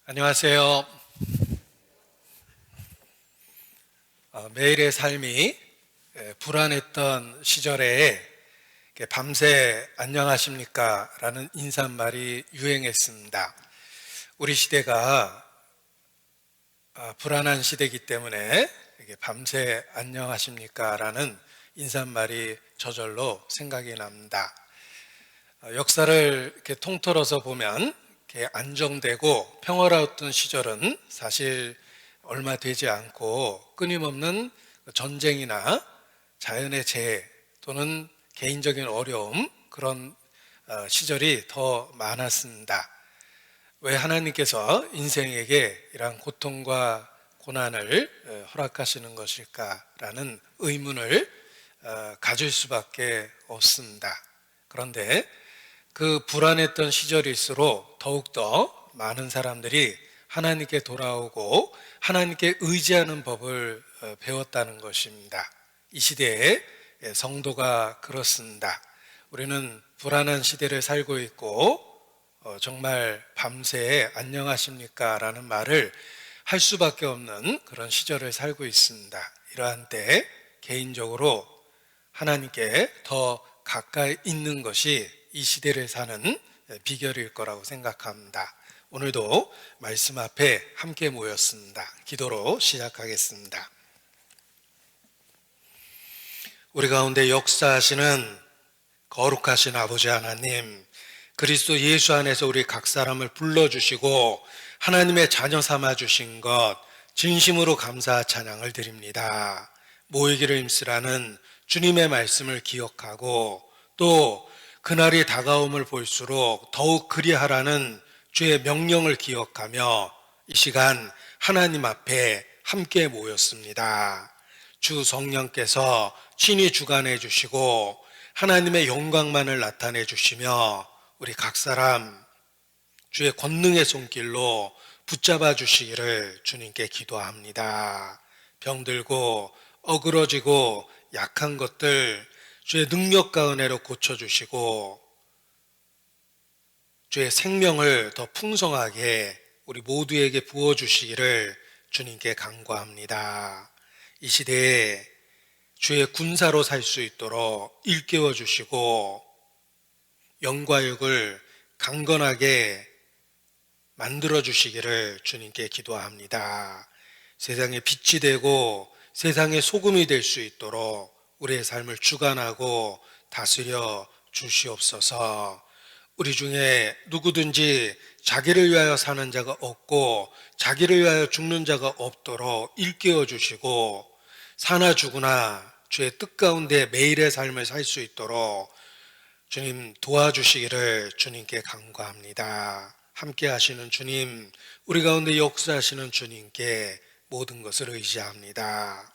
안녕하세요. 매일의 삶이 불안했던 시절에 밤새 안녕하십니까? 라는 인사말이 유행했습니다. 우리 시대가 불안한 시대이기 때문에 밤새 안녕하십니까? 라는 인사말이 저절로 생각이 납니다. 역사를 이렇게 통틀어서 보면 이렇게 안정되고 평화로웠던 시절은 사실 얼마 되지 않고 끊임없는 전쟁이나 자연의 재해 또는 개인적인 어려움 그런 시절이 더 많았습니다. 왜 하나님께서 인생에게 이러한 고통과 고난을 허락하시는 것일까라는 의문을 가질 수밖에 없습니다. 그런데 그 불안했던 시절일수록 더욱더 많은 사람들이 하나님께 돌아오고 하나님께 의지하는 법을 배웠다는 것입니다. 이 시대에 성도가 그렇습니다. 우리는 불안한 시대를 살고 있고 정말 밤새 안녕하십니까? 라는 말을 할 수밖에 없는 그런 시절을 살고 있습니다. 이러한 때 개인적으로 하나님께 더 가까이 있는 것이 이 시대를 사는 비결일 거라고 생각합니다. 오늘도 말씀 앞에 함께 모였습니다. 기도로 시작하겠습니다. 우리 가운데 역사하시는 거룩하신 아버지 하나님, 그리스도 예수 안에서 우리 각 사람을 불러주시고 하나님의 자녀 삼아주신 것 진심으로 감사 찬양을 드립니다. 모이기를 힘쓰라는 주님의 말씀을 기억하고 또 그날이 다가옴을 볼수록 더욱 그리하라는 주의 명령을 기억하며 이 시간 하나님 앞에 함께 모였습니다. 주 성령께서 친히 주관해 주시고 하나님의 영광만을 나타내 주시며 우리 각 사람 주의 권능의 손길로 붙잡아 주시기를 주님께 기도합니다. 병들고 어그러지고 약한 것들 주의 능력과 은혜로 고쳐주시고 주의 생명을 더 풍성하게 우리 모두에게 부어주시기를 주님께 간구합니다. 이 시대에 주의 군사로 살 수 있도록 일깨워 주시고 영과 육을 강건하게 만들어 주시기를 주님께 기도합니다. 세상에 빛이 되고 세상의 소금이 될 수 있도록 우리의 삶을 주관하고 다스려 주시옵소서. 우리 중에 누구든지 자기를 위하여 사는 자가 없고 자기를 위하여 죽는 자가 없도록 일깨워 주시고 사나 죽으나 주의 뜻 가운데 매일의 삶을 살 수 있도록 주님 도와주시기를 주님께 간구합니다. 함께 하시는 주님, 우리 가운데 역사하시는 주님께 모든 것을 의지합니다.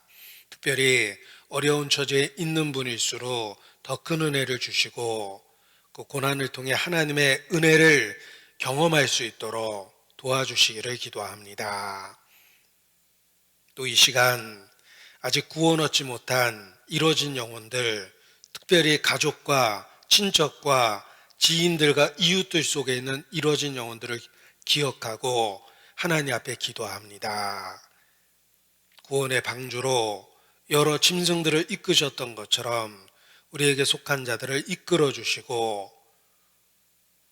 특별히 어려운 처지에 있는 분일수록 더 큰 은혜를 주시고 그 고난을 통해 하나님의 은혜를 경험할 수 있도록 도와주시기를 기도합니다. 또 이 시간 아직 구원 얻지 못한 이뤄진 영혼들, 특별히 가족과 친척과 지인들과 이웃들 속에 있는 이뤄진 영혼들을 기억하고 하나님 앞에 기도합니다. 구원의 방주로 여러 짐승들을 이끄셨던 것처럼 우리에게 속한 자들을 이끌어 주시고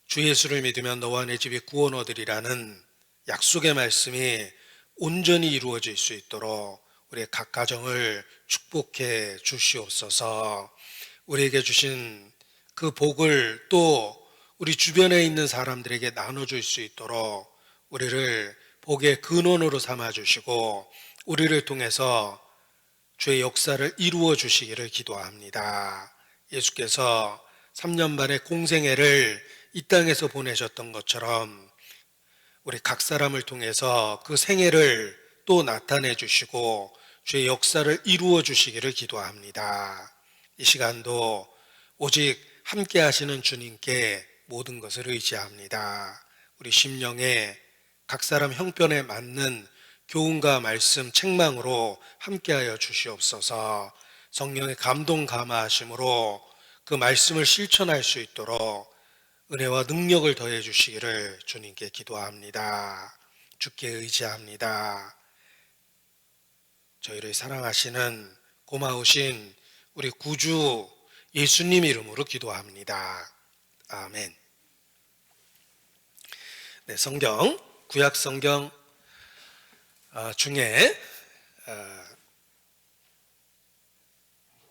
주 예수를 믿으면 너와 내 집이 구원 얻으리라는 약속의 말씀이 온전히 이루어질 수 있도록 우리의 각 가정을 축복해 주시옵소서. 우리에게 주신 그 복을 또 우리 주변에 있는 사람들에게 나눠줄 수 있도록 우리를 복의 근원으로 삼아주시고 우리를 통해서 주의 역사를 이루어 주시기를 기도합니다. 예수께서 3년 반의 공생애를 이 땅에서 보내셨던 것처럼 우리 각 사람을 통해서 그 생애를 또 나타내 주시고 주의 역사를 이루어 주시기를 기도합니다. 이 시간도 오직 함께 하시는 주님께 모든 것을 의지합니다. 우리 심령에 각 사람 형편에 맞는 교훈과 말씀, 책망으로 함께하여 주시옵소서. 성령의 감동 감화하심으로 그 말씀을 실천할 수 있도록 은혜와 능력을 더해 주시기를 주님께 기도합니다. 주께 의지합니다. 저희를 사랑하시는 고마우신 우리 구주 예수님 이름으로 기도합니다. 아멘. 네, 성경, 구약 성경 중에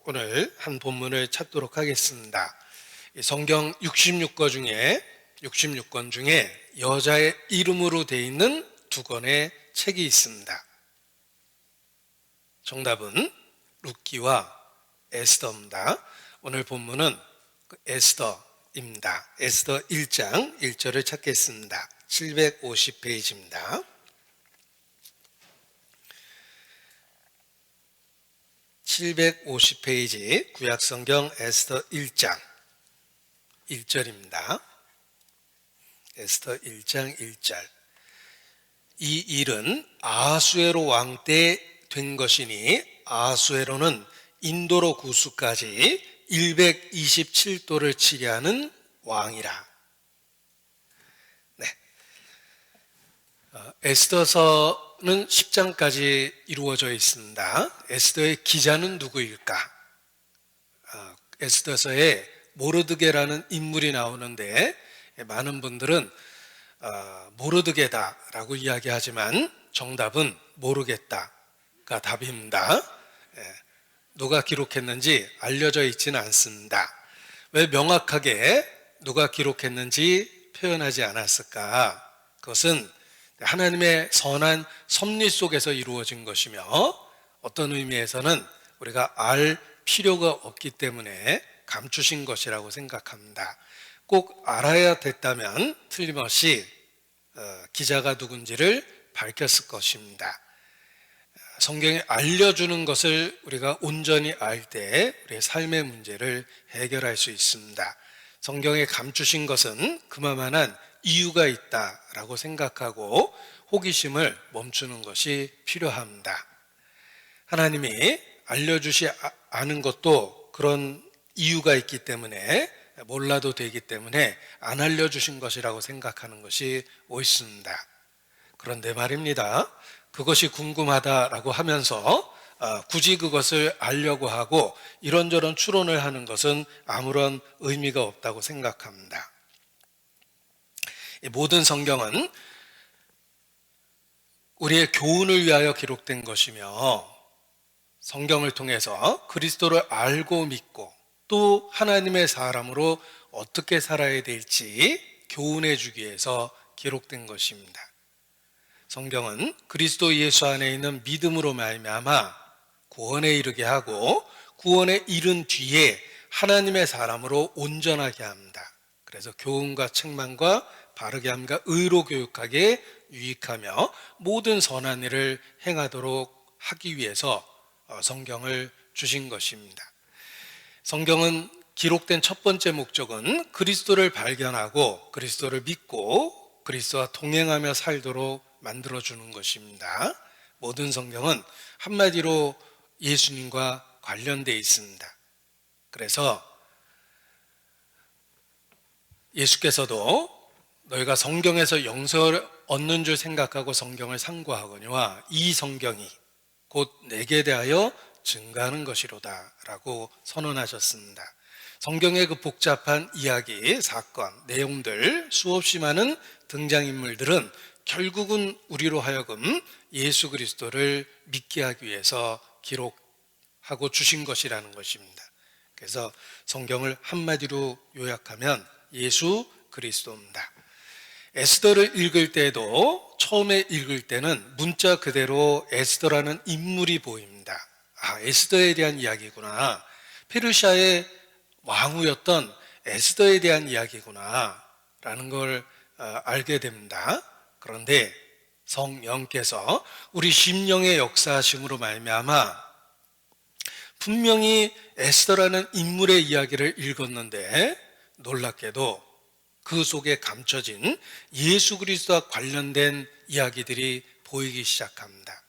오늘 한 본문을 찾도록 하겠습니다. 성경 66권 중에 여자의 이름으로 되어 있는 두 권의 책이 있습니다. 정답은 룻기와 에스더입니다. 오늘 본문은 에스더입니다. 에스더 1장 1절을 찾겠습니다. 750페이지입니다. 750페이지 구약성경 에스더 1장 1절입니다. 에스더 1장 1절. 이 일은 아하수에로 왕 때 된 것이니 아하수에로는 인도로 구수까지 127도를 치게 하는 왕이라. 네. 에스더서는 10장까지 이루어져 있습니다. 에스더의 기자는 누구일까? 에스더서에 모르드게라는 인물이 나오는데 많은 분들은 모르드게다라고 이야기하지만 정답은 모르겠다가 답입니다. 누가 기록했는지 알려져 있지는 않습니다. 왜 명확하게 누가 기록했는지 표현하지 않았을까? 그것은 하나님의 선한 섭리 속에서 이루어진 것이며 어떤 의미에서는 우리가 알 필요가 없기 때문에 감추신 것이라고 생각합니다. 꼭 알아야 됐다면 틀림없이 기자가 누군지를 밝혔을 것입니다. 성경이 알려주는 것을 우리가 온전히 알 때 우리의 삶의 문제를 해결할 수 있습니다. 성경에 감추신 것은 그만한 이유가 있다라고 생각하고 호기심을 멈추는 것이 필요합니다. 하나님이 알려주지 않은 것도 그런 이유가 있기 때문에 몰라도 되기 때문에 안 알려주신 것이라고 생각하는 것이 옳습니다. 그런데 말입니다. 그것이 궁금하다라고 하면서 굳이 그것을 알려고 하고 이런저런 추론을 하는 것은 아무런 의미가 없다고 생각합니다. 모든 성경은 우리의 교훈을 위하여 기록된 것이며 성경을 통해서 그리스도를 알고 믿고 또 하나님의 사람으로 어떻게 살아야 될지 교훈해 주기 위해서 기록된 것입니다. 성경은 그리스도 예수 안에 있는 믿음으로 말미암아 구원에 이르게 하고 구원에 이른 뒤에 하나님의 사람으로 온전하게 합니다. 그래서 교훈과 책망과 바르게 함과 의로 교육하게 유익하며 모든 선한 일을 행하도록 하기 위해서 성경을 주신 것입니다. 성경은 기록된 첫 번째 목적은 그리스도를 발견하고 그리스도를 믿고 그리스도와 동행하며 살도록 만들어주는 것입니다. 모든 성경은 한마디로 예수님과 관련되어 있습니다. 그래서 예수께서도 너희가 성경에서 영생을 얻는 줄 생각하고 성경을 상고하거니와 이 성경이 곧 내게 대하여 증가하는 것이로다 라고 선언하셨습니다. 성경의 그 복잡한 이야기, 사건, 내용들, 수없이 많은 등장인물들은 결국은 우리로 하여금 예수 그리스도를 믿게 하기 위해서 기록하고 주신 것이라는 것입니다. 그래서 성경을 한마디로 요약하면 예수 그리스도입니다. 에스더를 읽을 때도 처음에 읽을 때는 문자 그대로 에스더라는 인물이 보입니다. 에스더에 대한 이야기구나. 페르시아의 왕후였던 에스더에 대한 이야기구나 라는 걸 알게 됩니다. 그런데 성령께서 우리 심령의 역사하심으로 말미암아 분명히 에스더라는 인물의 이야기를 읽었는데 놀랍게도 그 속에 감춰진 예수 그리스도와 관련된 이야기들이 보이기 시작합니다.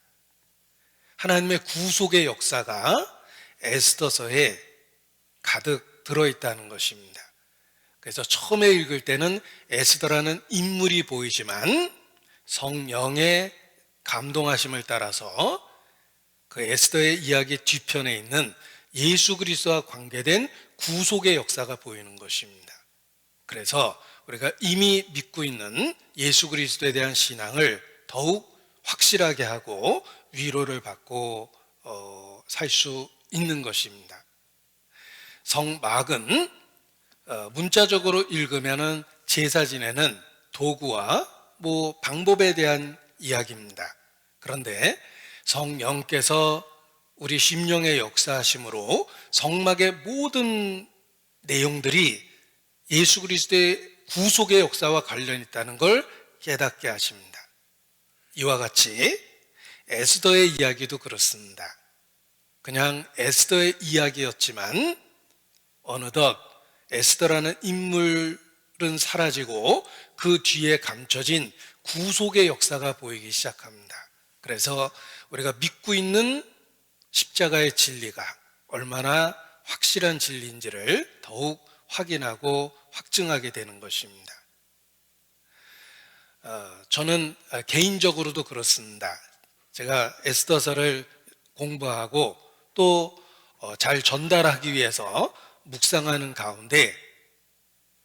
하나님의 구속의 역사가 에스더서에 가득 들어있다는 것입니다. 그래서 처음에 읽을 때는 에스더라는 인물이 보이지만 성령의 감동하심을 따라서 그 에스더의 이야기 뒤편에 있는 예수 그리스도와 관계된 구속의 역사가 보이는 것입니다. 그래서 우리가 이미 믿고 있는 예수 그리스도에 대한 신앙을 더욱 확실하게 하고 위로를 받고 살 수 있는 것입니다. 성막은 문자적으로 읽으면은 제사 지내는 도구와 방법에 대한 이야기입니다. 그런데 성령께서 우리 심령의 역사하심으로 성막의 모든 내용들이 예수 그리스도의 구속의 역사와 관련이 있다는 걸 깨닫게 하십니다. 이와 같이 에스더의 이야기도 그렇습니다. 그냥 에스더의 이야기였지만 어느덧 에스더라는 인물은 사라지고 그 뒤에 감춰진 구속의 역사가 보이기 시작합니다. 그래서 우리가 믿고 있는 십자가의 진리가 얼마나 확실한 진리인지를 더욱 확인하고 확증하게 되는 것입니다. 저는 개인적으로도 그렇습니다. 제가 에스더서를 공부하고 또 잘 전달하기 위해서 묵상하는 가운데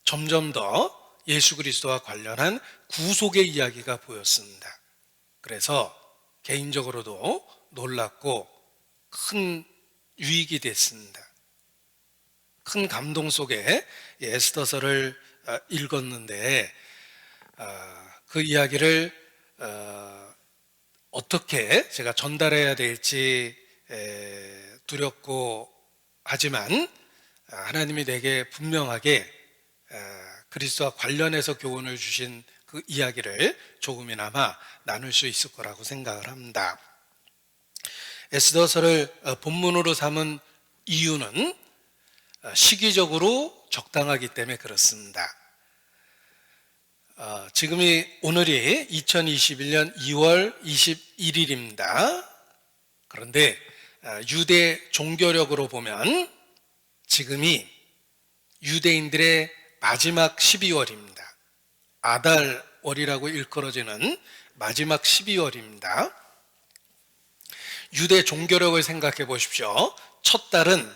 점점 더 예수 그리스도와 관련한 구속의 이야기가 보였습니다. 그래서 개인적으로도 놀랍고 큰 유익이 됐습니다. 큰 감동 속에 에스더서를 읽었는데 그 이야기를 어떻게 제가 전달해야 될지 두렵고 하지만 하나님이 내게 분명하게 그리스도와 관련해서 교훈을 주신 그 이야기를 조금이나마 나눌 수 있을 거라고 생각을 합니다. 에스더서를 본문으로 삼은 이유는 시기적으로 적당하기 때문에 그렇습니다. 오늘이 2021년 2월 21일입니다. 그런데 유대 종교력으로 보면 지금이 유대인들의 마지막 12월입니다. 아달월이라고 일컬어지는 마지막 12월입니다. 유대 종교력을 생각해 보십시오. 첫 달은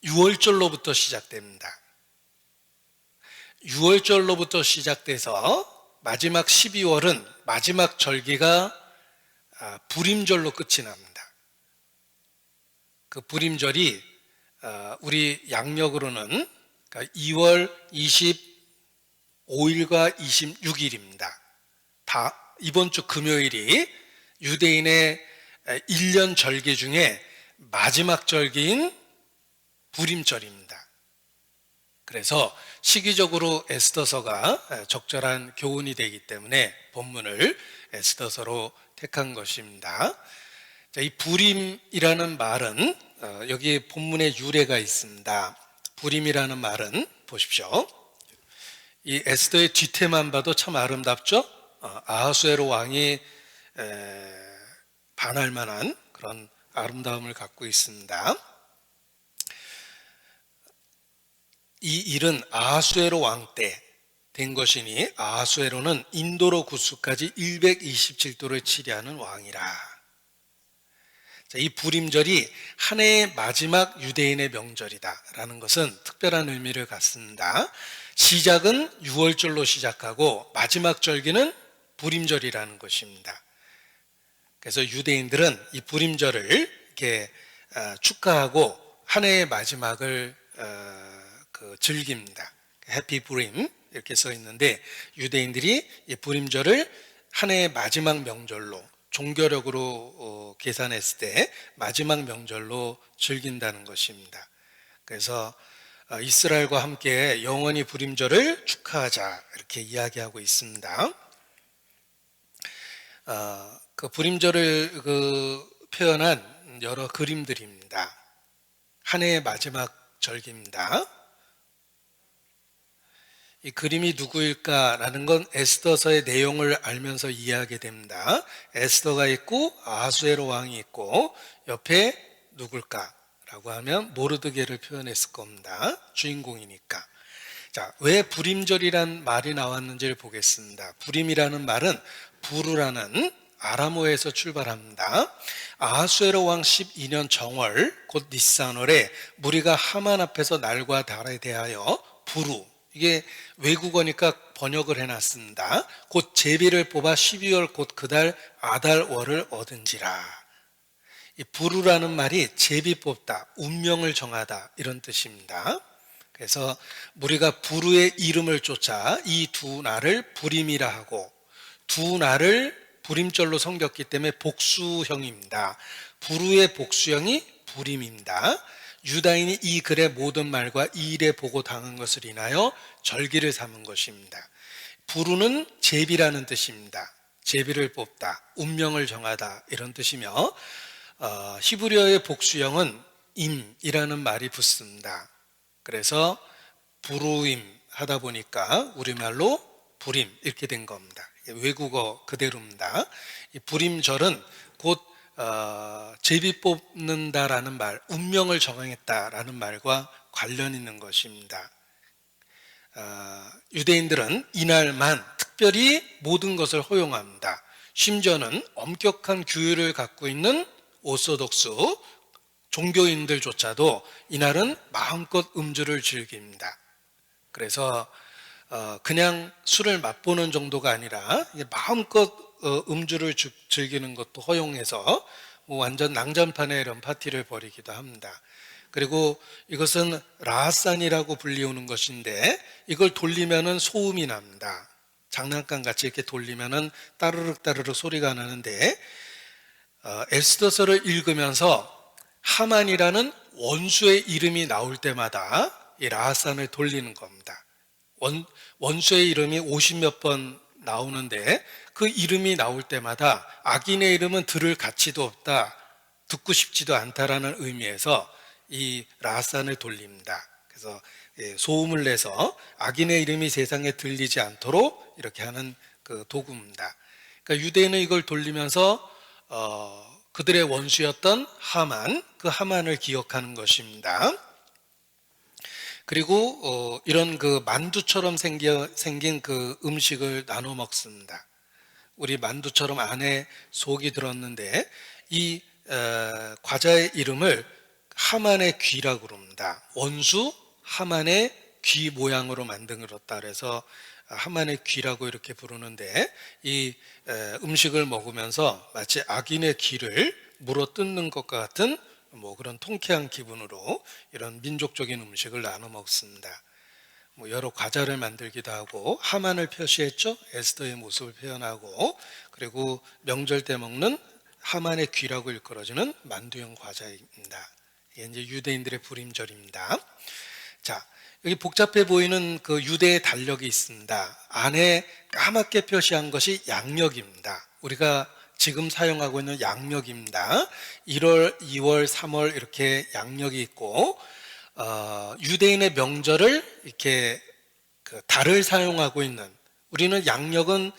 6월절로부터 시작됩니다. 6월절로부터 시작돼서 마지막 12월은 마지막 절기가 불임절로 끝이 납니다. 그 불임절이 우리 양력으로는 2월 25일과 26일입니다. 이번 주 금요일이 유대인의 1년 절기 중에 마지막 절기인 불임절입니다. 그래서 시기적으로 에스더서가 적절한 교훈이 되기 때문에 본문을 에스더서로 택한 것입니다. 이 불임이라는 말은 여기 본문에 유래가 있습니다. 불임이라는 말은 보십시오. 이 에스더의 뒤태만 봐도 참 아름답죠? 아하수에로 왕이 반할 만한 그런 아름다움을 갖고 있습니다. 이 일은 아하수에로 왕 때 된 것이니 아하수에로는 인도로 구수까지 127도를 치리하는 왕이라. 이 불임절이 한 해의 마지막 유대인의 명절이다라는 것은 특별한 의미를 갖습니다. 시작은 6월절로 시작하고 마지막 절기는 불임절이라는 것입니다. 그래서 유대인들은 이 불임절을 이렇게 축하하고 한 해의 마지막을 즐깁니다. 해피 불임 이렇게 써 있는데 유대인들이 이 불임절을 한 해의 마지막 명절로 종교력으로 계산했을 때 마지막 명절로 즐긴다는 것입니다. 그래서 이스라엘과 함께 영원히 불임절을 축하하자 이렇게 이야기하고 있습니다. 그 불임절을 표현한 여러 그림들입니다. 한 해의 마지막 절기입니다. 이 그림이 누구일까라는 건 에스더서의 내용을 알면서 이해하게 됩니다. 에스더가 있고 아하수에로 왕이 있고 옆에 누굴까라고 하면 모르드게를 표현했을 겁니다. 주인공이니까. 자, 왜 불임절이란 말이 나왔는지를 보겠습니다. 불임이라는 말은 부르라는 아람어에서 출발합니다. 아하수에로 왕 12년 정월 곧 니산월에 무리가 하만 앞에서 날과 달에 대하여 부루, 이게 외국어니까 번역을 해놨습니다. 곧 제비를 뽑아 12월 곧 그달 아달월을 얻은지라. 이 부르라는 말이 제비 뽑다, 운명을 정하다 이런 뜻입니다. 그래서 무리가 부르의 이름을 쫓아 이 두 날을 불임이라 하고, 두 날을 불임절로 섬겼기 때문에 복수형입니다. 부르의 복수형이 불임입니다. 유다인이 이 글의 모든 말과 이 일에 보고 당한 것을 인하여 절기를 삼은 것입니다. 부르는 제비라는 뜻입니다. 제비를 뽑다, 운명을 정하다 이런 뜻이며, 히브리어의 복수형은 임이라는 말이 붙습니다. 그래서 부르임 하다 보니까 우리말로 불임 이렇게 된 겁니다. 외국어 그대로입니다. 이 불임절은 곧 제비 뽑는다라는 말, 운명을 정했다라는 말과 관련 있는 것입니다. 유대인들은 이날만 특별히 모든 것을 허용합니다. 심지어는 엄격한 규율을 갖고 있는 오소독스 종교인들조차도 이날은 마음껏 음주를 즐깁니다. 그래서 그냥 술을 맛보는 정도가 아니라 마음껏 음주를 즐기는 것도 허용해서 완전 낭장판에 이런 파티를 벌이기도 합니다. 그리고 이것은 라하산이라고 불리우는 것인데, 이걸 돌리면은 소음이 납니다. 장난감 같이 이렇게 돌리면은 따르륵 따르륵 소리가 나는데, 에스더서를 읽으면서 하만이라는 원수의 이름이 나올 때마다 이 라하산을 돌리는 겁니다. 원수의 이름이 50몇 번 나오는데 그 이름이 나올 때마다 악인의 이름은 들을 가치도 없다, 듣고 싶지도 않다라는 의미에서 이 라하산을 돌립니다. 그래서 소음을 내서 악인의 이름이 세상에 들리지 않도록 이렇게 하는 그 도구입니다. 그러니까 유대인은 이걸 돌리면서 그들의 원수였던 하만, 그 하만을 기억하는 것입니다. 그리고 이런 그 만두처럼 생긴 그 음식을 나눠 먹습니다. 우리 만두처럼 안에 속이 들었는데 이 과자의 이름을 하만의 귀라고 그럽니다. 원수 하만의 귀 모양으로 만들었다 그래서 하만의 귀라고 이렇게 부르는데, 이 음식을 먹으면서 마치 악인의 귀를 물어 뜯는 것과 같은 그런 통쾌한 기분으로 이런 민족적인 음식을 나눠 먹습니다. 여러 과자를 만들기도 하고, 하만을 표시했죠. 에스더의 모습을 표현하고, 그리고 명절 때 먹는 하만의 귀라고 일컬어지는 만두형 과자입니다. 이게 이제 유대인들의 불임절입니다. 자, 여기 복잡해 보이는 그 유대의 달력이 있습니다. 안에 까맣게 표시한 것이 양력입니다. 우리가 지금 사용하고 있는 양력입니다. 1월, 2월, 3월 이렇게 양력이 있고, 유대인의 명절을 이렇게 그 달을 사용하고 있는, 우리는 양력은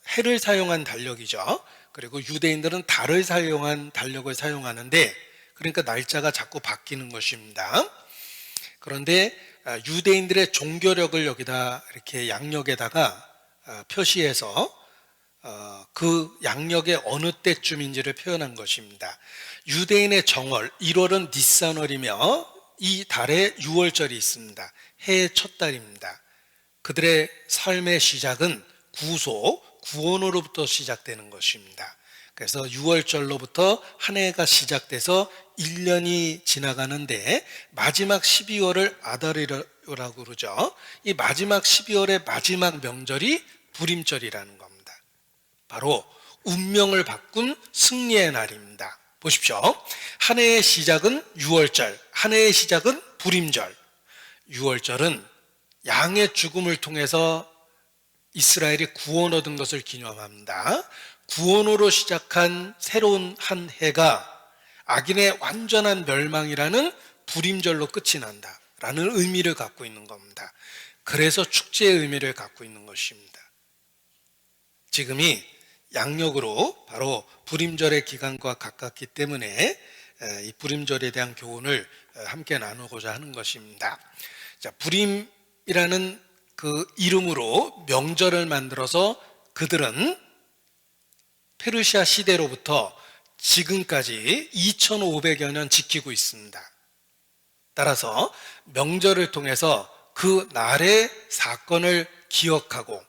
해를 사용한 달력이죠. 그리고 유대인들은 달을 사용한 달력을 사용하는데, 그러니까 날짜가 자꾸 바뀌는 것입니다. 그런데 유대인들의 종교력을 여기다 이렇게 양력에다가 표시해서 그 양력의 어느 때쯤인지를 표현한 것입니다. 유대인의 정월 1월은 니산월이며 이 달에 6월절이 있습니다. 해의 첫 달입니다. 그들의 삶의 시작은 구원으로부터 시작되는 것입니다. 그래서 6월절로부터 한 해가 시작돼서 1년이 지나가는데, 마지막 12월을 아달이라고 그러죠. 이 마지막 12월의 마지막 명절이 불임절이라는 겁니다. 바로 운명을 바꾼 승리의 날입니다. 보십시오. 한 해의 시작은 6월절, 한 해의 시작은 불임절. 6월절은 양의 죽음을 통해서 이스라엘이 구원 얻은 것을 기념합니다. 구원으로 시작한 새로운 한 해가 악인의 완전한 멸망이라는 불임절로 끝이 난다라는 의미를 갖고 있는 겁니다. 그래서 축제의 의미를 갖고 있는 것입니다. 지금이 양력으로 바로 불임절의 기간과 가깝기 때문에 이 불임절에 대한 교훈을 함께 나누고자 하는 것입니다. 자, 불임 그 이름으로 명절을 만들어서 그들은 페르시아 시대로부터 지금까지 2500여 년 지키고 있습니다. 따라서 명절을 통해서 그 날의 사건을 기억하고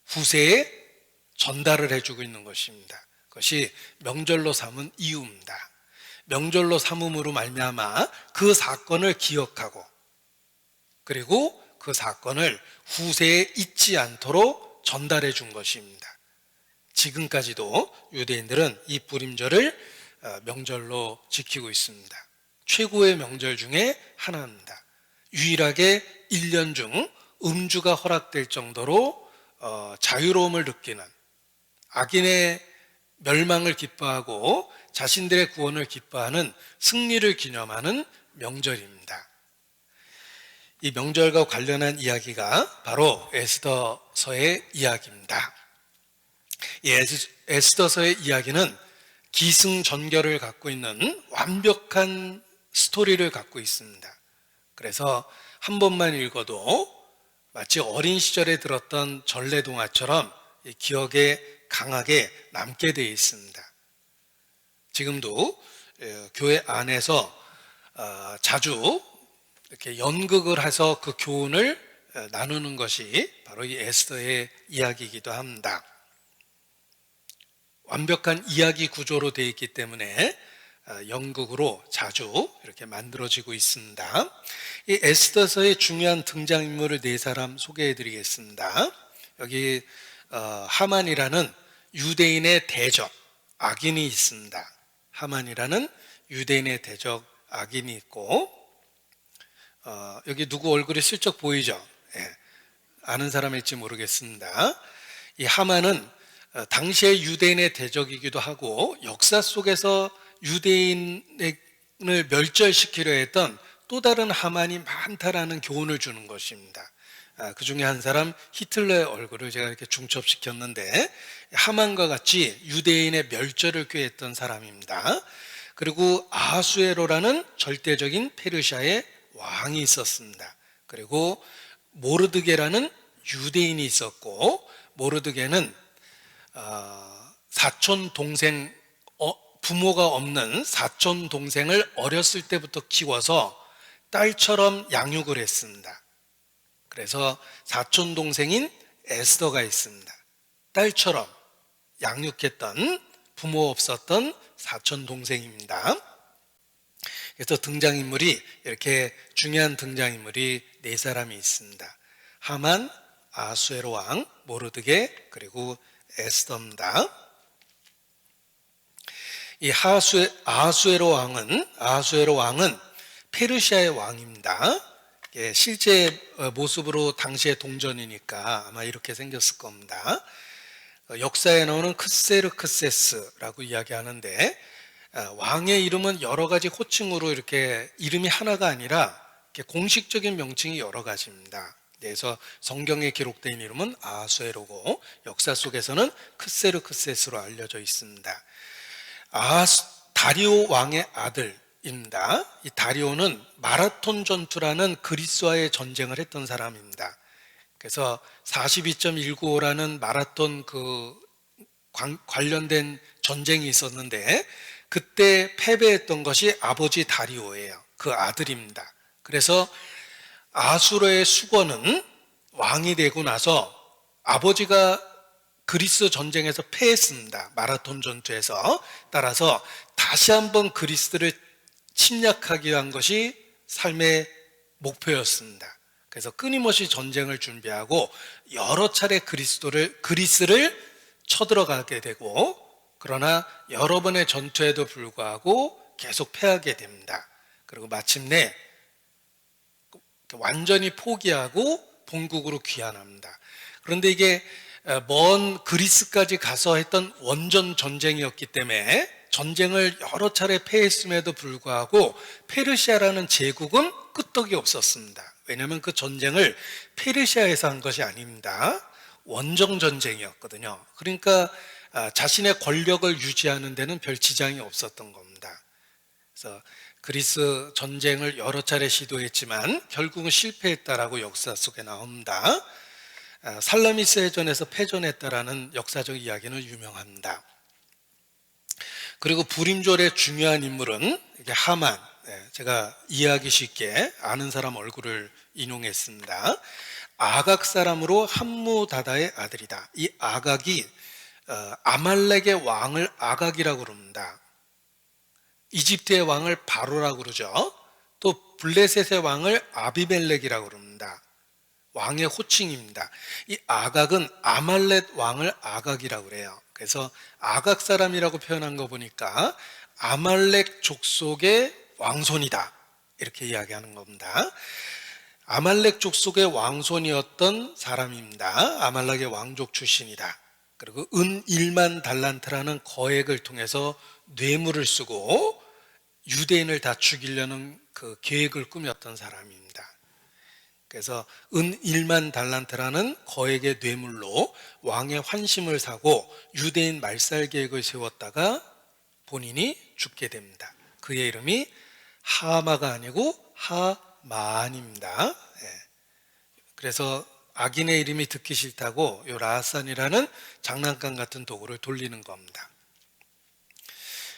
후세에 전달을 해주고 있는 것입니다. 그것이 명절로 삼은 이유입니다. 명절로 삼음으로 말미암아 그 사건을 기억하고 그리고 그 사건을 후세에 잊지 않도록 전달해 준 것입니다. 지금까지도 유대인들은 이 부림절을 명절로 지키고 있습니다. 최고의 명절 중에 하나입니다. 유일하게 1년 중 음주가 허락될 정도로 자유로움을 느끼는, 악인의 멸망을 기뻐하고 자신들의 구원을 기뻐하는 승리를 기념하는 명절입니다. 이 명절과 관련한 이야기가 바로 에스더서의 이야기입니다. 이 에스더서의 이야기는 기승전결을 갖고 있는 완벽한 스토리를 갖고 있습니다. 그래서 한 번만 읽어도 마치 어린 시절에 들었던 전래동화처럼 기억에 강하게 남게 되어 있습니다. 지금도 교회 안에서 자주 이렇게 연극을 해서 그 교훈을 나누는 것이 바로 이 에스더의 이야기이기도 합니다. 완벽한 이야기 구조로 되어 있기 때문에 연극으로 자주 이렇게 만들어지고 있습니다. 이 에스더서의 중요한 등장인물을 네 사람 소개해 드리겠습니다. 여기 하만이라는 유대인의 대적 악인이 있습니다. 하만이라는 유대인의 대적 악인이 있고, 여기 누구 얼굴이 슬쩍 보이죠? 예, 아는 사람일지 모르겠습니다. 이 하만은 당시의 유대인의 대적이기도 하고 역사 속에서 유대인을 멸절시키려 했던 또 다른 하만이 많다라는 교훈을 주는 것입니다. 그 중에 한 사람 히틀러의 얼굴을 제가 이렇게 중첩시켰는데, 하만과 같이 유대인의 멸절을 꾀했던 사람입니다. 그리고 아하수에로라는 절대적인 페르시아의 왕이 있었습니다. 그리고 모르드게라는 유대인이 있었고, 모르드게는 사촌 동생, 부모가 없는 사촌 동생을 어렸을 때부터 키워서 딸처럼 양육을 했습니다. 그래서 사촌 동생인 에스더가 있습니다. 딸처럼 양육했던, 부모 없었던 사촌 동생입니다. 그래서 등장인물이, 이렇게 중요한 등장인물이 네 사람이 있습니다. 하만, 아하수에로 왕, 모르드게, 그리고 에스더입니다. 이 아하수에로 왕은 페르시아의 왕입니다. 실제 모습으로 당시의 동전이니까 아마 이렇게 생겼을 겁니다. 역사에 나오는 크세르크세스라고 이야기하는데, 왕의 이름은 여러 가지 호칭으로 이렇게 이름이 하나가 아니라 이렇게 공식적인 명칭이 여러 가지입니다. 그래서 성경에 기록된 이름은 아하수에로고 역사 속에서는 크세르크세스로 알려져 있습니다. 다리오 왕의 아들입니다. 이 다리오는 마라톤 전투라는 그리스와의 전쟁을 했던 사람입니다. 그래서 42.195라는 마라톤 관련된 전쟁이 있었는데, 그때 패배했던 것이 아버지 다리오예요. 그 아들입니다. 그래서 아수르의 수건은 왕이 되고 나서 아버지가 그리스 전쟁에서 패했습니다. 마라톤 전투에서. 따라서 다시 한번 그리스를 침략하기 위한 것이 삶의 목표였습니다. 그래서 끊임없이 전쟁을 준비하고 여러 차례 그리스를 쳐들어가게 되고, 그러나 여러 번의 전투에도 불구하고 계속 패하게 됩니다. 그리고 마침내 완전히 포기하고 본국으로 귀환합니다. 그런데 이게 먼 그리스까지 가서 했던 원전 전쟁이었기 때문에 전쟁을 여러 차례 패했음에도 불구하고 페르시아라는 제국은 끄떡이 없었습니다. 왜냐하면 그 전쟁을 페르시아에서 한 것이 아닙니다. 원정 전쟁이었거든요. 그러니까 자신의 권력을 유지하는 데는 별 지장이 없었던 겁니다. 그래서 그리스 전쟁을 여러 차례 시도했지만 결국은 실패했다라고 역사 속에 나옵니다. 살라미스 해전에서 패전했다라는 역사적 이야기는 유명합니다. 그리고 불임절의 중요한 인물은 하만, 제가 이해하기 쉽게 아는 사람 얼굴을 인용했습니다. 아각 사람으로 함무다다의 아들이다. 이 아각이 아말렉의 왕을 아각이라고 그럽니다. 이집트의 왕을 바로라고 그러죠. 또 블레셋의 왕을 아비멜렉이라고 그럽니다. 왕의 호칭입니다. 이 아각은 아말렉 왕을 아각이라고 그래요. 그래서 아각 사람이라고 표현한 거 보니까 아말렉 족속의 왕손이다, 이렇게 이야기하는 겁니다. 아말렉 족속의 왕손이었던 사람입니다. 아말렉의 왕족 출신이다. 그리고 은 1만 달란트라는 거액을 통해서 뇌물을 쓰고 유대인을 다 죽이려는 그 계획을 꾸몄던 사람입니다. 그래서 은 1만 달란트라는 거액의 뇌물로 왕의 환심을 사고 유대인 말살 계획을 세웠다가 본인이 죽게 됩니다. 그의 이름이 하마가 아니고 하만입니다. 그래서 악인의 이름이 듣기 싫다고 요 라하산이라는 장난감 같은 도구를 돌리는 겁니다.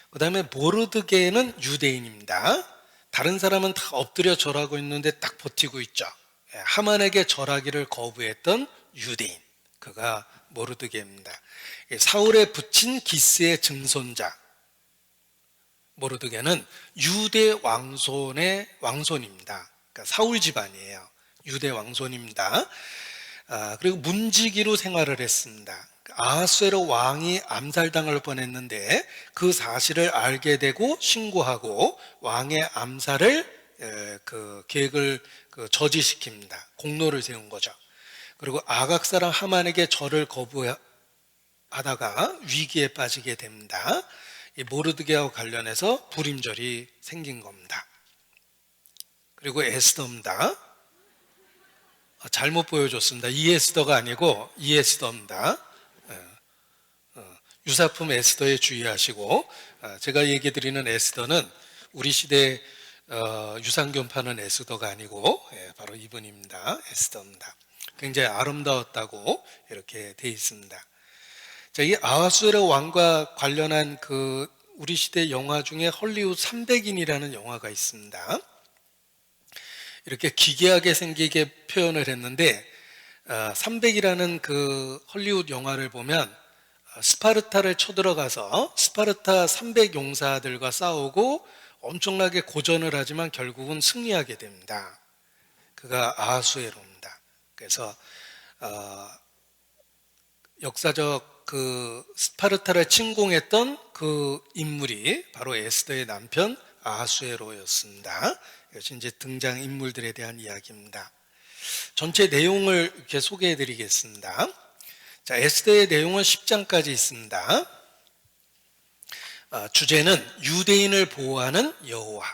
그 다음에 모르드게는 유대인입니다. 다른 사람은 다 엎드려 절하고 있는데 딱 버티고 있죠. 하만에게 절하기를 거부했던 유대인, 그가 모르드게입니다. 사울의 부친 기스의 증손자, 모르드게는 유대 왕손의 왕손입니다. 그러니까 사울 집안이에요. 유대 왕손입니다. 그리고 문지기로 생활을 했습니다. 아하수에로 왕이 암살당할 뻔했는데 그 사실을 알게 되고 신고하고 왕의 암살을 그 계획을 저지시킵니다. 공로를 세운 거죠. 그리고 아각 사람 하만에게 절을 거부하다가 위기에 빠지게 됩니다. 이 모르드게하고 관련해서 불임절이 생긴 겁니다. 그리고 에스더입니다. 잘못 보여줬습니다. 이 에스더가 아니고 이 에스더입니다. 유사품 에스더에 주의하시고, 제가 얘기 드리는 에스더는 우리 시대 유산균 파는 에스더가 아니고 바로 이분입니다. 에스더입니다. 굉장히 아름다웠다고 이렇게 돼 있습니다. 자, 이 아하수에로 왕과 관련한 그 우리 시대 영화 중에 헐리우드 300인이라는 영화가 있습니다. 이렇게 기괴하게 생기게 표현을 했는데 300이라는 그 헐리우드 영화를 보면 스파르타를 쳐들어가서 스파르타 300 용사들과 싸우고 엄청나게 고전을 하지만 결국은 승리하게 됩니다. 그가 아하수에로입니다. 그래서 역사적 그 스파르타를 침공했던 그 인물이 바로 에스더의 남편 아하수에로였습니다. 이것이 이제 등장 인물들에 대한 이야기입니다. 전체 내용을 이렇게 소개해 드리겠습니다. 자, 에스더의 내용은 10장까지 있습니다. 주제는 유대인을 보호하는 여호와,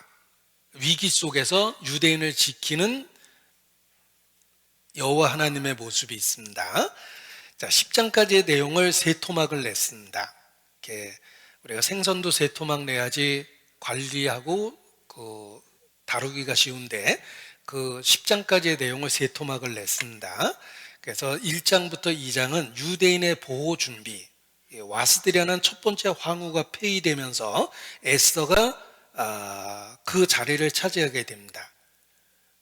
위기 속에서 유대인을 지키는 여호와 하나님의 모습이 있습니다. 자, 10장까지의 내용을 세 토막을 냈습니다. 이렇게 우리가 생선도 세 토막 내야지 관리하고 다루기가 쉬운데 그 10장까지의 내용을 세 토막을 냈습니다. 그래서 1장부터 2장은 유대인의 보호 준비, 와스드리아는 첫 번째 황후가 폐위되면서 에스더가 그 자리를 차지하게 됩니다.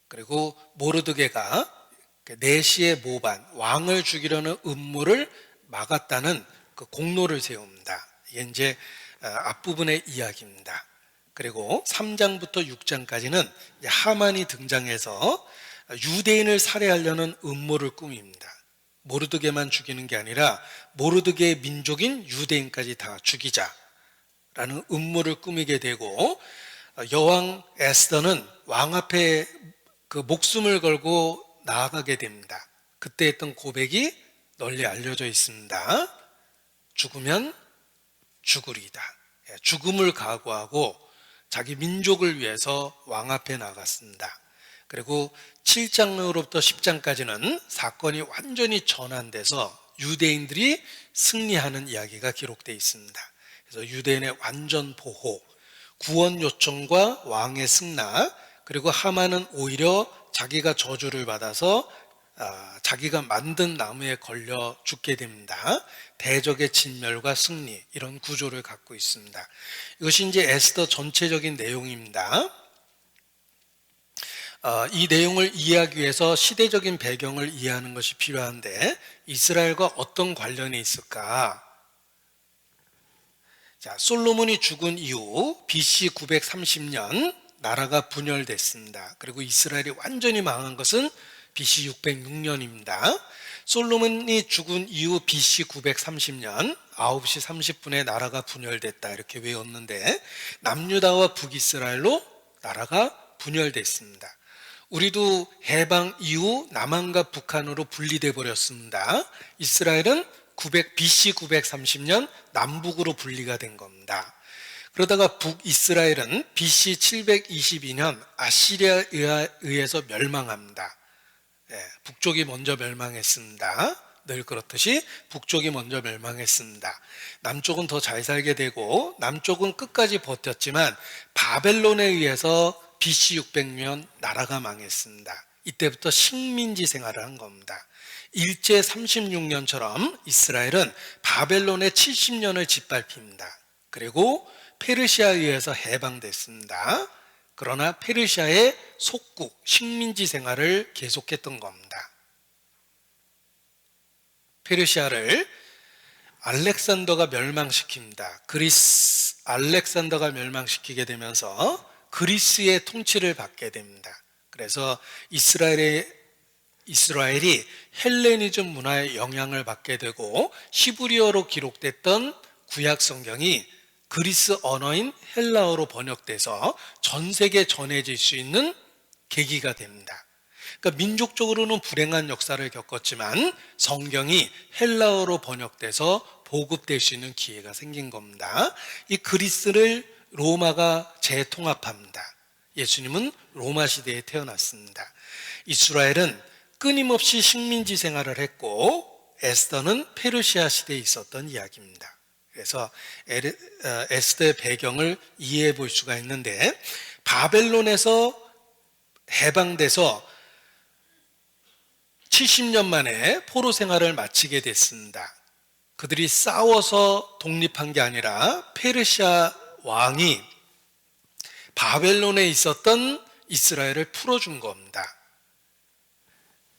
그리고 모르드게가 내시의 모반, 왕을 죽이려는 음모를 막았다는 그 공로를 세웁니다. 이게 이제 앞부분의 이야기입니다. 그리고 3장부터 6장까지는 하만이 등장해서 유대인을 살해하려는 음모를 꾸밉니다. 모르드게만 죽이는 게 아니라 모르드게의 민족인 유대인까지 다 죽이자라는 음모를 꾸미게 되고, 여왕 에스더는 왕 앞에 그 목숨을 걸고 나아가게 됩니다. 그때 했던 고백이 널리 알려져 있습니다. 죽으면 죽으리이다. 죽음을 각오하고 자기 민족을 위해서 왕 앞에 나갔습니다. 그리고 7장으로부터 10장까지는 사건이 완전히 전환돼서 유대인들이 승리하는 이야기가 기록되어 있습니다. 그래서 유대인의 완전 보호, 구원 요청과 왕의 승낙, 그리고 하만은 오히려 자기가 저주를 받아서 자기가 만든 나무에 걸려 죽게 됩니다. 대적의 진멸과 승리, 이런 구조를 갖고 있습니다. 이것이 이제 에스더 전체적인 내용입니다. 이 내용을 이해하기 위해서 시대적인 배경을 이해하는 것이 필요한데, 이스라엘과 어떤 관련이 있을까? 자, 솔로몬이 죽은 이후 BC 930년 나라가 분열됐습니다. 그리고 이스라엘이 완전히 망한 것은 BC 606년입니다. 솔로몬이 죽은 이후 BC 930년 9시 30분에 나라가 분열됐다, 이렇게 외웠는데, 남유다와 북이스라엘로 나라가 분열됐습니다. 우리도 해방 이후 남한과 북한으로 분리돼 버렸습니다. 이스라엘은 BC 930년 남북으로 분리가 된 겁니다. 그러다가 북이스라엘은 BC 722년 아시리아에 의해서 멸망합니다. 북쪽이 먼저 멸망했습니다. 늘 그렇듯이 북쪽이 먼저 멸망했습니다. 남쪽은 더 잘 살게 되고 남쪽은 끝까지 버텼지만 바벨론에 의해서 BC 600년 나라가 망했습니다. 이때부터 식민지 생활을 한 겁니다. 일제 36년처럼 이스라엘은 바벨론의 70년을 짓밟힙니다. 그리고 페르시아에 의해서 해방됐습니다. 그러나 페르시아의 속국, 식민지 생활을 계속했던 겁니다. 페르시아를 알렉산더가 멸망시킵니다. 알렉산더가 멸망시키게 되면서 그리스의 통치를 받게 됩니다. 그래서 이스라엘이 헬레니즘 문화의 영향을 받게 되고, 히브리어로 기록됐던 구약 성경이 그리스 언어인 헬라어로 번역돼서 전 세계에 전해질 수 있는 계기가 됩니다. 그러니까 민족적으로는 불행한 역사를 겪었지만 성경이 헬라어로 번역돼서 보급될 수 있는 기회가 생긴 겁니다. 이 그리스를 로마가 재통합합니다. 예수님은 로마 시대에 태어났습니다. 이스라엘은 끊임없이 식민지 생활을 했고, 에스더는 페르시아 시대에 있었던 이야기입니다. 그래서 에스더의 배경을 이해해 볼 수가 있는데, 바벨론에서 해방돼서 70년 만에 포로 생활을 마치게 됐습니다. 그들이 싸워서 독립한 게 아니라 페르시아 왕이 바벨론에 있었던 이스라엘을 풀어준 겁니다.